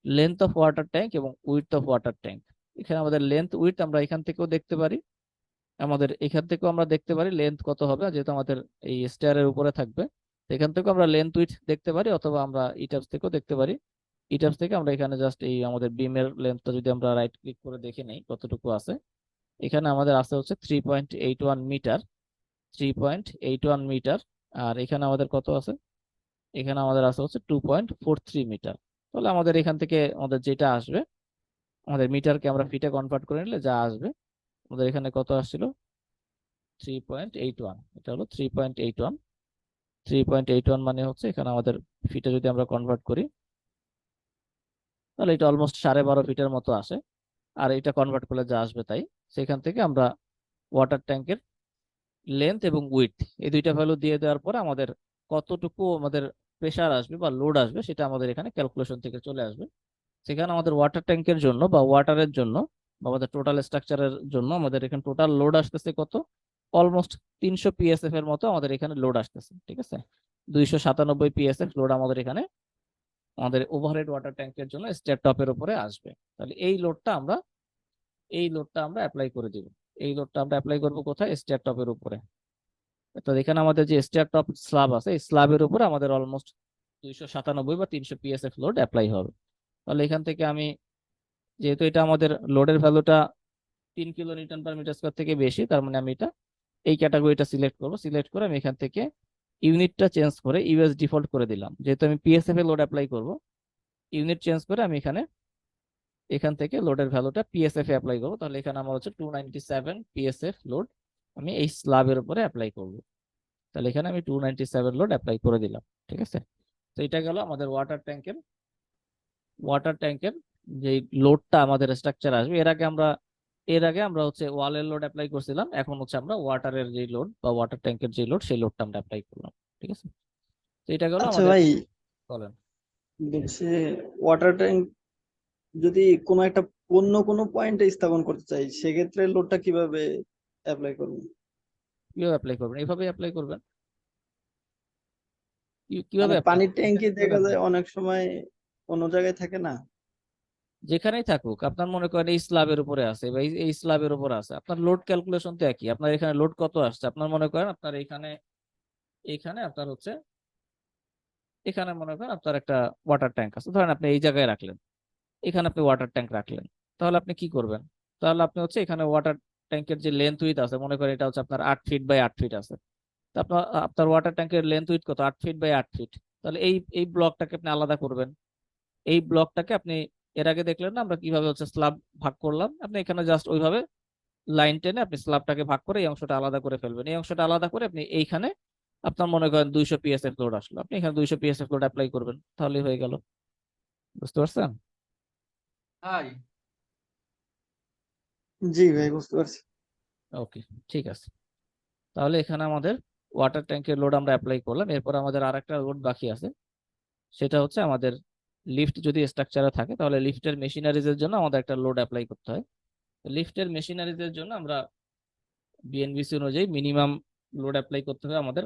লেন্থ অফ ওয়াটার ট্যাঙ্ক এবং উইডথ অফ ওয়াটার ট্যাঙ্ক, এখানে আমাদের লেন্থ উইডথ আমরা এখান থেকেও দেখতে পারি, আমাদের এখান থেকেও আমরা দেখতে পারি লেন্থ কত হবে, যেহেতু আমাদের এই স্টেয়ারের উপরে থাকবে। এখান থেকেও আমরা লেন্থ উইডথ দেখতে পারি, অথবা আমরা ইটাপস থেকেও দেখতে পারি। ইটাপস থেকে আমরা এখানে জাস্ট এই আমাদের বিমের লেন্থটা যদি আমরা রাইট ক্লিক করে দেখে নেই কতটুকু আছে, এখানে আমাদের আছে হচ্ছে 3.81 মিটার, 3.81 মিটার। আর এখানে আমাদের কত আছে, এখানে আমাদের আছে হচ্ছে 2.43 মিটার। তাহলে আমাদের এখান থেকে আমাদের যেটা আসবে, আমাদের মিটারকে আমরা ফিটে কনভার্ট করে নিলে যা আসবে, আমাদের এখানে কত আসছিল 3.81, এটা হলো 3.81। 3.81 মানে হচ্ছে এখানে আমাদের ফিটে যদি আমরা কনভার্ট করি, তাহলে এটা অলমোস্ট 12.5 ফিটের মতো আসে। আর এটা কনভার্ট করলে যা আসবে তাই। সেখান থেকে আমরা ওয়াটার ট্যাঙ্কের লেন্থ এবং উইডথ এই 2টা ভ্যালু দিয়ে দেওয়ার পরে আমাদের কতটুকু আমাদের প্রেসার আসবে বা লোড আসবে সেটা আমাদের এখানে ক্যালকুলেশন থেকে চলে আসবে। সেখানে আমাদের ওয়াটার ট্যাঙ্কের জন্য বা ওয়াটারের জন্য বা আমাদের টোটাল স্ট্রাকচারের জন্য আমাদের এখানে টোটাল লোড আসতেছে কত, অলমোস্ট 300 পিএসএফ এর মতো আমাদের এখানে লোড আসতেছে, ঠিক আছে। 297 পিএসএফ লোড আমাদের এখানে আমাদের ওভারহেড ওয়াটার ট্যাঙ্কের জন্য স্টেয়ার টপের উপরে আসবে। তাহলে এই লোডটা আমরা অ্যাপ্লাই করে দিব। এই লোডটা আমরা অ্যাপ্লাই করবো কোথায়, স্টেয়ার টপের উপরে। তো এখানে আমাদের যে স্টেয়ার টপ স্ল্যাব আছে, এই স্ল্যাবের উপরে আমাদের অলমোস্ট 297 বা 300 পিএসএফ লোড অ্যাপ্লাই হবে। তাহলে এখান থেকে আমি, যেহেতু এটা আমাদের লোডের ভ্যালুটা 3 kilo newton per metre square থেকে বেশি, তার মানে আমি এটা এই ক্যাটাগরিটা সিলেক্ট করব। সিলেক্ট করে আমি এখান থেকে ইউনিটটা চেঞ্জ করে ইউএস ডিফল্ট করে দিলাম। যেহেতু আমি পিএসএফ এ লোড অ্যাপ্লাই করব, ইউনিট চেঞ্জ করে আমি এখান থেকে লোডের ভ্যালুটা পিএসএফ এ অ্যাপ্লাই করবো। তাহলে এখানে আমার হচ্ছে 297 পিএসএফ লোড আমি এই স্ল্যাবের উপরে অ্যাপ্লাই করব। তাহলে এখানে আমি 297 লোড অ্যাপ্লাই করে দিলাম, ঠিক আছে। তো এটা গেল আমাদের ওয়াটার ট্যাঙ্কের যে লোডটা আমাদের স্ট্রাকচার আসবে। এর আগে আমরা হচ্ছে ওয়ালের লোড অ্যাপ্লাই করছিলাম, এখন হচ্ছে আমরা ওয়াটারের যে লোড বা ওয়াটার ট্যাঙ্কের যে লোড সেই লোডটা আমরা অ্যাপ্লাই করলাম, ঠিক আছে। তো এটা গেল আচ্ছা আমাদের। ভাই, বলেন। বলছে ওয়াটার ট্যাঙ্ক যদি কোনো একটা অন্য কোনো পয়েন্টে স্থাপন করতে চাই, সেক্ষেত্রে লোডটা কিভাবে অ্যাপ্লাই করব? কিভাবে অ্যাপ্লাই করবেন, এইভাবে অ্যাপ্লাই করবেন। কিভাবে মানে apply পানির করবেন? ট্যাঙ্কি কিভাবে দেখা apply যায় করবেন? অনেক সময় অন্য জায়গায় থাকে না। যেখানেই থাকুক, আপনার মনে করেন এই স্ল্যাবের উপরে আছে বা এই স্ল্যাবের উপরে আছে, আপনার লোড ক্যালকুলেশন তো একই। আপনার এখানে লোড কত আসছে, আপনার মনে করেন আপনার এখানে আপনার হচ্ছে, এখানে মনে করেন আপনার একটা ওয়াটার ট্যাঙ্ক আছে, ধরেন আপনি এই জায়গায় রাখলেন, এখানে আপনি ওয়াটার ট্যাঙ্ক রাখলেন। তাহলে আপনি কি করবেন, তাহলে আপনি হচ্ছে এখানে ওয়াটার ট্যাঙ্কের যে লেন্থ উইথ আছে, মনে করেন এটা হচ্ছে আপনার 8 ফিট বাই 8 ফিট আছে। তো আপনার ওয়াটার ট্যাঙ্কের লেন্থ উইথ কত, 8 ফিট বাই 8 ফিট। তাহলে এই ব্লকটাকে আপনি আলাদা করবেন, এই ব্লকটাকে আপনি এর আগে দেখলেন না আমরা কিভাবে হচ্ছে স্ল্যাব ভাগ করলাম, আপনি এখানে জাস্ট ওইভাবে লাইন টেনে আপনি স্ল্যাবটাকে ভাগ করে এই অংশটা আলাদা করে ফেলবেন। এই অংশটা আলাদা করে আপনি এইখানে আপনার মনে করেন 200 পিএসএফ লোড আসলো, আপনি এখানে 200 পিএসএফ লোড অ্যাপ্লাই করবেন, তাহলেই হয়ে গেল। বুঝতে পারছেন? হাই জি ভাই, বুঝতে পারছি। ওকে, ঠিক আছে। তাহলে এখানে আমাদের ওয়াটার ট্যাঙ্কের লোড আমরা অ্যাপ্লাই করলাম। এরপর আমাদের আরেকটা লোড বাকি আছে, সেটা হচ্ছে আমাদের লিফট যদি স্ট্রাকচারে থাকে তাহলে লিফটের মেশিনারিজের জন্য আমাদের একটা লোড অ্যাপ্লাই করতে হয়। লিফটের মেশিনারিজের জন্য আমরা বিএনবিসি অনুযায়ী মিনিমাম লোড অ্যাপ্লাই করতে হবে আমাদের।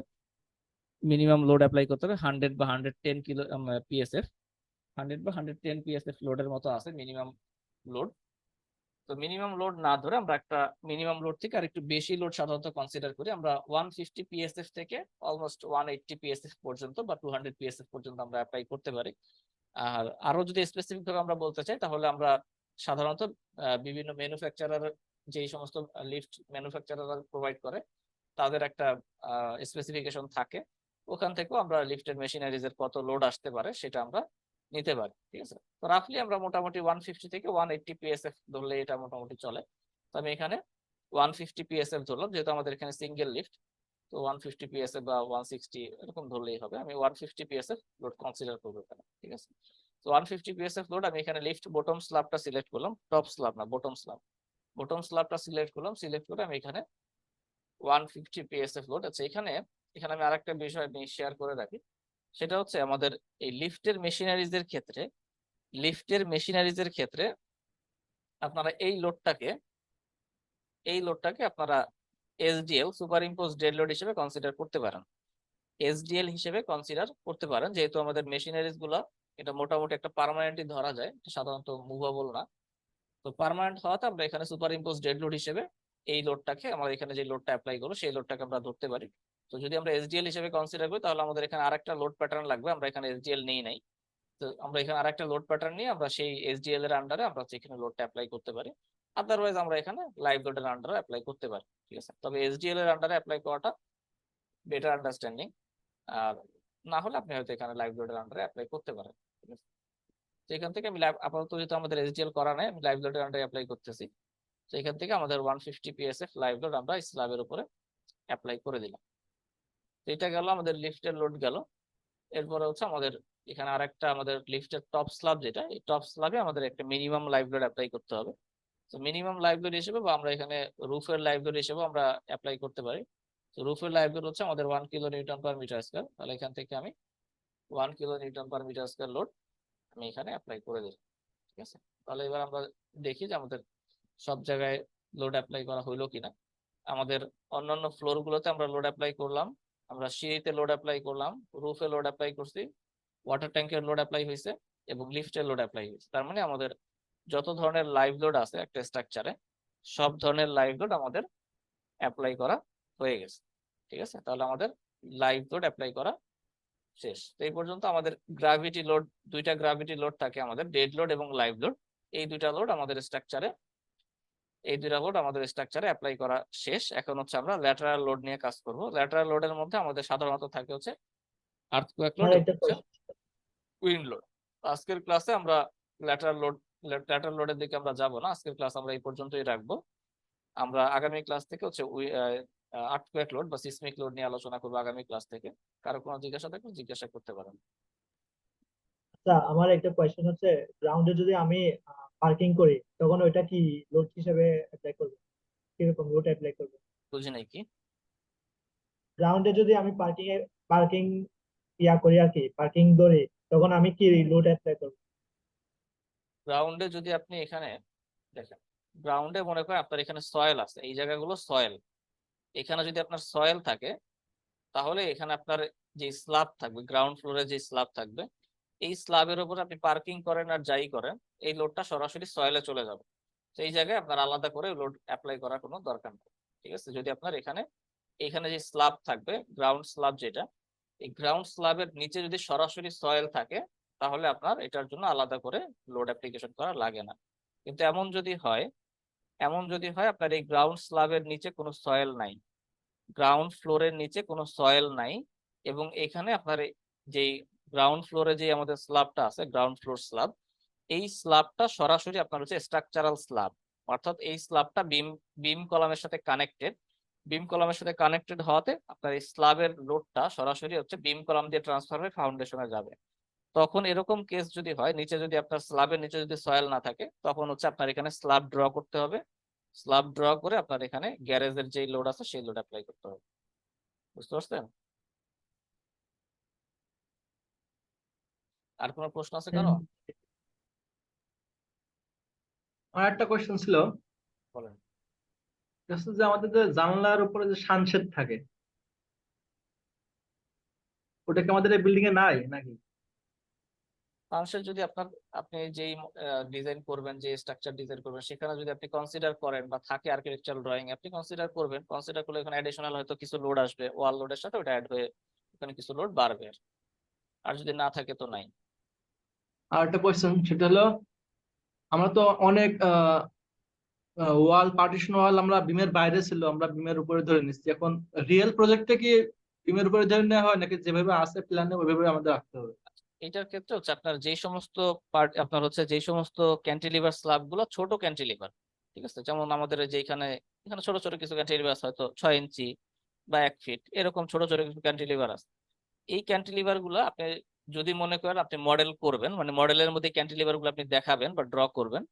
মিনিমাম লোড অ্যাপ্লাই করতে হবে 100 বা 110 কিলো পিএসএফ। 100 বা 110 পিএসএফ লোডের মতো আছে মিনিমাম লোড। তো মিনিমাম লোড না ধরে আমরা একটা মিনিমাম লোড থেকে আর একটু বেশি লোড সাধারণত কনসিডার করি। আমরা 150 পিএসএফ থেকে অলমোস্ট 180 পিএসএফ পর্যন্ত বা 200 পিএসএফ পর্যন্ত আমরা অ্যাপ্লাই করতে পারি। আর আরো যদি স্পেসিফিক ভাবে আমরা বলতে চাই তাহলে আমরা সাধারণত বিভিন্ন ম্যানুফ্যাকচারার যেই সমস্ত লিফট ম্যানুফ্যাকচারার প্রোভাইড করে তাদের একটা স্পেসিফিকেশন থাকে, ওখান থেকেও আমরা লিফটের মেশিনারিজের কত লোড আসতে পারে সেটা আমরা নিতে পারি। ঠিক আছে, তো রাফলি আমরা মোটামুটি 150 থেকে 180 পিএসএফ ধরলে এটা মোটামুটি চলে। তো আমি এখানে 150 পিএসএফ ধরলাম, যেহেতু আমাদের এখানে সিঙ্গেল লিফট, তো 150 পিএসএফ বা 160 এরকম ধরলেই হবে। আমি 150 পিএসএফ লোড কনসিডার করবো এখানে। ঠিক আছে, তো 150 পিএসএফ লোড আমি এখানে লিফট বটম স্ল্যাবটা সিলেক্ট করলাম, টপ স্ল্যাব না বটম স্ল্যাব। বটম স্ল্যাবটা সিলেক্ট করলাম, সিলেক্ট করে আমি এখানে 150 পিএসএফ লোড আছে। এখানে আমি আরেকটা বিষয় আমি শেয়ার করে রাখি, সেটা হচ্ছে আমাদের এই লিফটের মেশিনারিজের ক্ষেত্রে আপনারা এই লোডটাকে আপনারা SDL super impose dead load হিসেবে কনসিডার করতে পারেন। এসডিএল হিসেবে কনসিডার করতে পারেন, যেহেতু আমাদের মেশিনারিজ গুলা এটা মোটামুটি একটা পার্মানেন্টলি ধরা যায়, সাধারণত মুভেবল না। তো পার্মানেন্ট হওয়াতে আমরা এখানে সুপার ইম্পোজ ডেড লোড হিসেবে এই লোডটাকে আমরা এখানে যে লোডটা অ্যাপ্লাই করবো সেই লোডটাকে আমরা ধরতে পারি। তো যদি আমরা এসডিএল হিসেবে কনসিডার করি তাহলে আমাদের এখানে আরেকটা লোড প্যাটার্ন লাগবে, আমরা এখানে এসডিএল নেই নাই। তো আমরা এখানে আরেকটা লোড প্যাটার্ন নিয়ে আমরা সেই এসডিএল এর আন্ডারে আমরা এখানে লোডটা অ্যাপ্লাই করতে পারি। আদারওয়াইজ আমরা এখানে লাইভ লোডের আন্ডারে অ্যাপ্লাই করতে পারি। ঠিক আছে, তবে এসডিএল এর আন্ডারে অ্যাপ্লাই করাটা বেটার আন্ডারস্ট্যান্ডিং। আর না হলে আপনি হয়তো এখানে লাইভ লোডের আন্ডারে অ্যাপ্লাই করতে পারেন। ঠিক আছে, তো এখান থেকে আমি আপাতত যেহেতু আমাদের এসডিএল করা নাই, আমি লাইভ লোডের আন্ডারে অ্যাপ্লাই করতেছি। তো এখান থেকে আমাদের 150 পিএসএফ লাইভ লোড আমরা স্ল্যাবের উপরে অ্যাপ্লাই করে দিলাম। তো এটা গেল আমাদের লিফটের লোড গেল। এরপরে হচ্ছে আমাদের এখানে আরেকটা আমাদের লিফটের টপ স্ল্যাব, যেটা এই টপ স্ল্যাবে আমাদের একটা মিনিমাম লাইভ লোড অ্যাপ্লাই করতে হবে। তো মিনিমাম লাইভ লোড হিসেবে বা আমরা এখানে রুফের লাইভ লোড হিসেবে আমরা অ্যাপ্লাই করতে পারি। তো রুফের লাইভ লোড হচ্ছে আমাদের 1 kilo newton per metre square. তাহলে এখান থেকে আমি 1 kilo newton per metre square load আমি এখানে অ্যাপ্লাই করে দিই। ঠিক আছে, তাহলে এবার আমরা দেখি যে আমাদের সব জায়গায় লোড অ্যাপ্লাই করা হইলো কিনা। আমাদের অন্যান্য ফ্লোর গুলোতে আমরা লোড অ্যাপ্লাই করলাম, আমরা সিঁড়িতে লোড অ্যাপ্লাই করলাম, রুফে লোড অ্যাপ্লাই করছি, ওয়াটার ট্যাঙ্কের লোড অ্যাপ্লাই হয়েছে এবং লিফটের লোড অ্যাপ্লাই হয়েছে। তার মানে আমাদের যত ধরনের লাইভ লোড আছে একটা স্ট্রাকচারে সব ধরনের লাইভ লোড আমাদের অ্যাপ্লাই করা হয়ে গেছে। ঠিক আছে, তাহলে আমাদের লাইভ লোড অ্যাপ্লাই করা শেষ। তো এই পর্যন্ত আমাদের গ্রাভিটি লোড, দুইটা গ্রাভিটি লোড থাকে আমাদের, ডেড লোড এবং লাইভ লোড। এই দুইটা লোড আমাদের স্ট্রাকচারে অ্যাপ্লাই করা শেষ। এখন হচ্ছে আমরা ল্যাটারাল লোড নিয়ে কাজ করব। ল্যাটারাল লোডের মধ্যে আমাদের সাধারণত থাকে হচ্ছে আর্থকোয়েক লোড এবং উইন্ড লোড। আজকের ক্লাসে আমরা ল্যাটারাল লোডের দিকে আমরা যাব না, আজকের ক্লাস আমরা এই পর্যন্তই রাখবো। আমরা আগামী ক্লাস থেকে হচ্ছে আর্থকোয়েক লোড বা সিসমিক লোড নিয়ে আলোচনা করবো আগামী ক্লাস থেকে। কারো কোনো জিজ্ঞাসা থাকলে জিজ্ঞাসা করতে পারেন। আচ্ছা, আমার একটা কোয়েশ্চেন হচ্ছে, গ্রাউন্ডে যদি আমি পার্কিং করি তখন ওইটা কি লোড হিসেবে অ্যাপ্লাই করবে? কিরকম লোড অ্যাপ্লাই করবে? বুঝি নাই কি? গ্রাউন্ডে যদি আমি পার্কিং করি আর কি, পার্কিং ধরি, তখন আমি কি লোড অ্যাপ্লাই করবো? গ্রাউন্ডে যদি আপনি এখানে দেখেন, গ্রাউন্ডে মনে করেন আপনার এখানে সয়েল আছে, এই জায়গাগুলো সয়েল, এখানে যদি আপনার সয়েল থাকে তাহলে এখানে আপনার যে স্ল্যাব থাকবে, গ্রাউন্ড ফ্লোরে যে স্ল্যাব থাকবে, এই স্ল্যাবের উপর আপনি পার্কিং করেন আর যাই করেন এই লোডটা সরাসরি সয়েলে চলে যাবে। তো এই জায়গায় আপনার আলাদা করে লোড অ্যাপ্লাই করার কোনো দরকার নেই। ঠিক আছে, যদি আপনার এখানে যে স্ল্যাব থাকবে, গ্রাউন্ড স্ল্যাব যেটা, এই গ্রাউন্ড স্ল্যাবের নিচে যদি সরাসরি সয়েল থাকে তাহলে আপনার এটার জন্য আলাদা করে লোড অ্যাপ্লিকেশন করা লাগে না। কিন্তু এমন যদি হয় আপনার এই গ্রাউন্ড স্ল্যাবের নিচে কোনো সয়েল নাই, গ্রাউন্ড ফ্লোরের নিচে কোনো সয়েল নাই, এবং এখানে আপনার যেই গ্রাউন্ড ফ্লোরে যে আমাদের স্ল্যাবটা আছে, গ্রাউন্ড ফ্লোর স্ল্যাব, এই স্ল্যাবটা সরাসরি আপনার হচ্ছে স্ট্রাকচারাল স্ল্যাব, অর্থাৎ এই স্ল্যাবটা বিম কলামের সাথে কানেক্টেড। বিম কলামের সাথে কানেক্টেড হওয়াতে আপনার এই স্ল্যাবের লোডটা সরাসরি হচ্ছে বিম কলাম দিয়ে ট্রান্সফার হয়ে ফাউন্ডেশনে যাবে। তখন এরকম কেস যদি হয়, নিচে যদি আপনার স্ল্যাবের নিচে যদি সয়েল না থাকে, তখন হচ্ছে আপনার এখানে স্ল্যাব ড্র করতে হবে। স্ল্যাব ড্র করে আপনার এখানে গ্যারেজের যে লোড আছে সেই লোড অ্যাপ্লাই করতে হবে। বুঝতে পারছেন? আর কোনো প্রশ্ন আছে কারো? আমার একটা কোয়েশ্চেন ছিল, বলেন। এটা হচ্ছে যে আমাদের যে জানলার উপরে যে সানশেড থাকে, ওটা কি আমাদের এই বিল্ডিং এ নাই নাকি? মানুষের যদি আপনি যেই ডিজাইন করবেন, যে স্ট্রাকচার ডিজাইন করবেন, সেখানে যদি আপনি কনসিডার করেন বা থাকে আর্কিটেকচারাল ড্রয়িং, আপনি কনসিডার করবেন। কনসিডার করলে এখানে অ্যাডিশনাল হয়তো কিছু লোড আসবে, ওয়াল লোডের সাথে ওটা অ্যাড হয়ে এখানে কিছু লোড বাড়বে। আর যদি না থাকে তো নাই। আর একটা কোয়েশ্চেন, সেটা হলো আমরা তো অনেক ওয়াল পার্টিশন ওয়াল আমরা বিমের বাইরে ছিল, আমরা বিমের উপরে ধরে নিচ্ছি। এখন রিয়েল প্রজেক্টে কি বিমের উপরে ধরে নেওয়া হয় নাকি যেভাবে আছে প্ল্যানে ওইভাবে আমাদের রাখতে হবে? এটার ক্ষেত্রে হচ্ছে আপনার যেই সমস্ত পার্ট, আপনার হচ্ছে যেই সমস্ত ক্যান্টিলিভার স্ল্যাব গুলো ছোট ক্যান্টিলিভার, ঠিক আছে, যেমন আমাদের যেখানে এখানে ছোট ছোট কিছু ক্যান্টিলিভার হয়তো 6 ইঞ্চি বা 1 ফিট, এরকম ছোট ছোট কিছু ক্যান্টিলিভার আছে। এই ক্যান্টিলিভার গুলো আপনি যদি মনে করেন আপনি মডেল করবেন, মানে মডেলের মধ্যে ক্যান্টিলিভার গুলো আপনি দেখাবেন বা ড্র করবেন,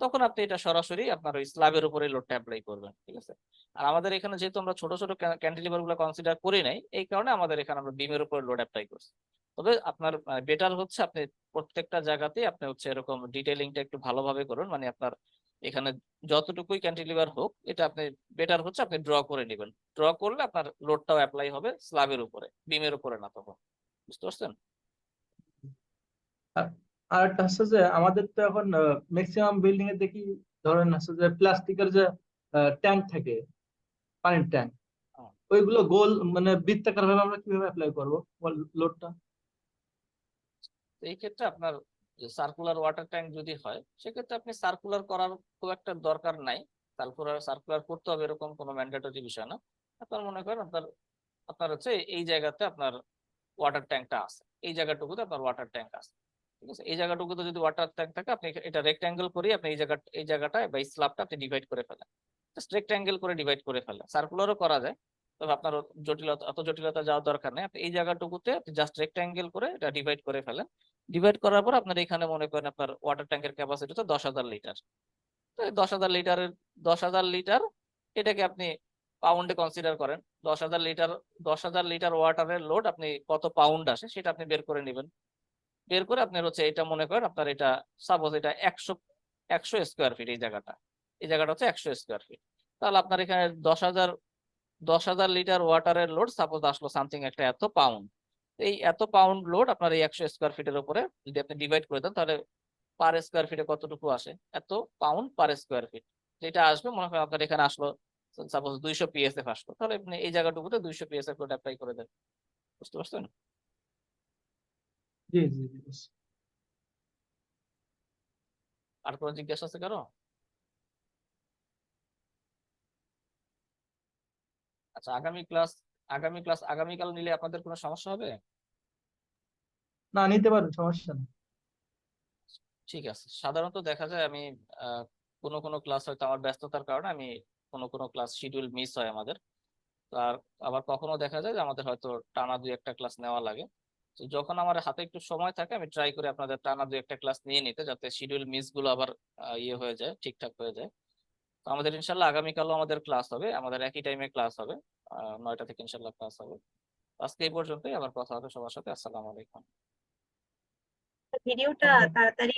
তখন আপনি এটা সরাসরি আপনার ওই স্ল্যাবের উপরে লোডটা অ্যাপ্লাই করবেন, ঠিক আছে। আর আমাদের এখানে যেহেতু আমরা ছোট ছোট ক্যান্টিলিভার গুলো কনসিডার করি নাই, এই কারণে আমাদের এখানে আমরা বিমের উপরে লোড অ্যাপ্লাই করছি। তবে আপনার বেটার হচ্ছে আপনি প্রত্যেকটা জায়গাতেই আপনি হচ্ছে এরকম ডিটেইলিংটা একটু ভালোভাবে করুন, মানে আপনার এখানে যতটুকুই ক্যান্টিলিভার হোক, এটা আপনি বেটার হচ্ছে আপনি ড্র করে নেবেন। ড্র করলে আপনার লোডটাও অ্যাপ্লাই হবে স্ল্যাবের উপরে, বিমের উপরে না তখন। বুঝতে পারছেন? আর আর একটা হচ্ছে যে আমাদের তো এখন ম্যাক্সিমাম বিল্ডিং এ দেখি ধরেন হচ্ছে যে প্লাস্টিকের যে ট্যাঙ্ক থাকে, পানির ট্যাঙ্ক, হ্যাঁ। ওইগুলো গোল মানে বৃত্তাকার ভাবে আমরা কিভাবে অ্যাপ্লাই করবো লোডটা? তো এই ক্ষেত্রে আপনার সার্কুলার ওয়াটার ট্যাঙ্ক যদি হয়, সেক্ষেত্রে আপনি সার্কুলার করার খুব একটা দরকার নাই। সার্কুলার করতে হবে এরকম কোনো ম্যান্ডেটরি বিষয় না। আপনার মনে করেন আপনার আপনার হচ্ছে এই জায়গাতে আপনার ওয়াটার ট্যাঙ্কটা আছে, এই জায়গাটুকুতে আপনার ওয়াটার ট্যাঙ্ক আছে, ঠিক আছে। এই জায়গাটুকুতে যদি ওয়াটার ট্যাঙ্ক থাকে, আপনি এটা রেক্ট্যাঙ্গেল করে আপনি এই জায়গাটা বা এই স্ল্যাবটা আপনি ডিভাইড করে ফেলেন। জাস্ট রেক্ট্যাঙ্গেল করে ডিভাইড করে ফেলেন। সার্কুলারও করা যায়, তবে আপনার অত জটিলতা যাওয়ার দরকার নেই। আপনি এই জায়গাটুকুতে আপনি জাস্ট রেক্ট্যাঙ্গেল করে এটা ডিভাইড করে ফেলেন। ডিভাইড করার পর আপনার এখানে মনে করেন আপনার ওয়াটার ট্যাঙ্কের ক্যাপাসিটি হচ্ছে 10,000 লিটার। তো 10,000 লিটার এটাকে আপনি পাউন্ডে কনসিডার করেন। 10,000 লিটার 10,000 লিটার ওয়াটারের লোড আপনি কত পাউন্ড আসে সেটা আপনি বের করে নেবেন। বের করে আপনার হচ্ছে এটা মনে করেন আপনার এটা সাপোজ এটা 100 স্কোয়ার ফিট, এই জায়গাটা হচ্ছে 100 স্কোয়ার ফিট। তাহলে আপনার এখানে 10,000 লিটার ওয়াটারের লোড সাপোজ আসলো সামথিং একটা এত পাউন্ড। এই এত পাউন্ড লোড আপনার এই 100 স্কোয়ার ফিটের উপরে যদি আপনি ডিভাইড করে দেন, তাহলে পার স্কোয়ার ফিটে কতটুকু আসে, এত পাউন্ড পার স্কোয়ার ফিট। যেটা আসবে মনে করেন আপনার এখানে আসলো সাপোজ 200 পিএসএফ আসলো, তাহলে আপনি এই জায়গাটুকুতে 200 পিএসএফ লোড অ্যাপ্লাই করে দেন। বুঝতে পারছেন? জি জি জি বুঝছি। আর কোনো জিজ্ঞাসা আছে কারো? আচ্ছা, আগামীকাল নিলে আপনাদের কোনো সমস্যা হবে? না, নিতে পারেন, সমস্যা নেই। ঠিক আছে। সাধারণত দেখা যায় আমি কোনো কোনো ক্লাস হয়তো আমার ব্যস্ততার কারণে আমি কোনো ক্লাস শিডিউল মিস হয় আমাদের। আর আবার কখনো দেখা যায় যে আমাদের হয়তো টানা 2-1টা ক্লাস নেওয়া লাগে। তো যখন আমার হাতে একটু সময় থাকে আমি ট্রাই করি আপনাদের টানা 2-1টা ক্লাস নিয়ে নিতে, যাতে শিডিউল মিস গুলো আবার ইয়ে হয়ে যায়, ঠিকঠাক হয়ে যায়। তো আমাদের ইনশাল্লাহ আগামীকালও আমাদের ক্লাস হবে, আমাদের একই টাইমে ক্লাস হবে, 9টা থেকে ইনশাল্লাহ ক্লাস হবে। আজকে এই পর্যন্তই, আবার কথা হবে সবার সাথে। আসসালামু আলাইকুম। ভিডিওটা তাড়াতাড়ি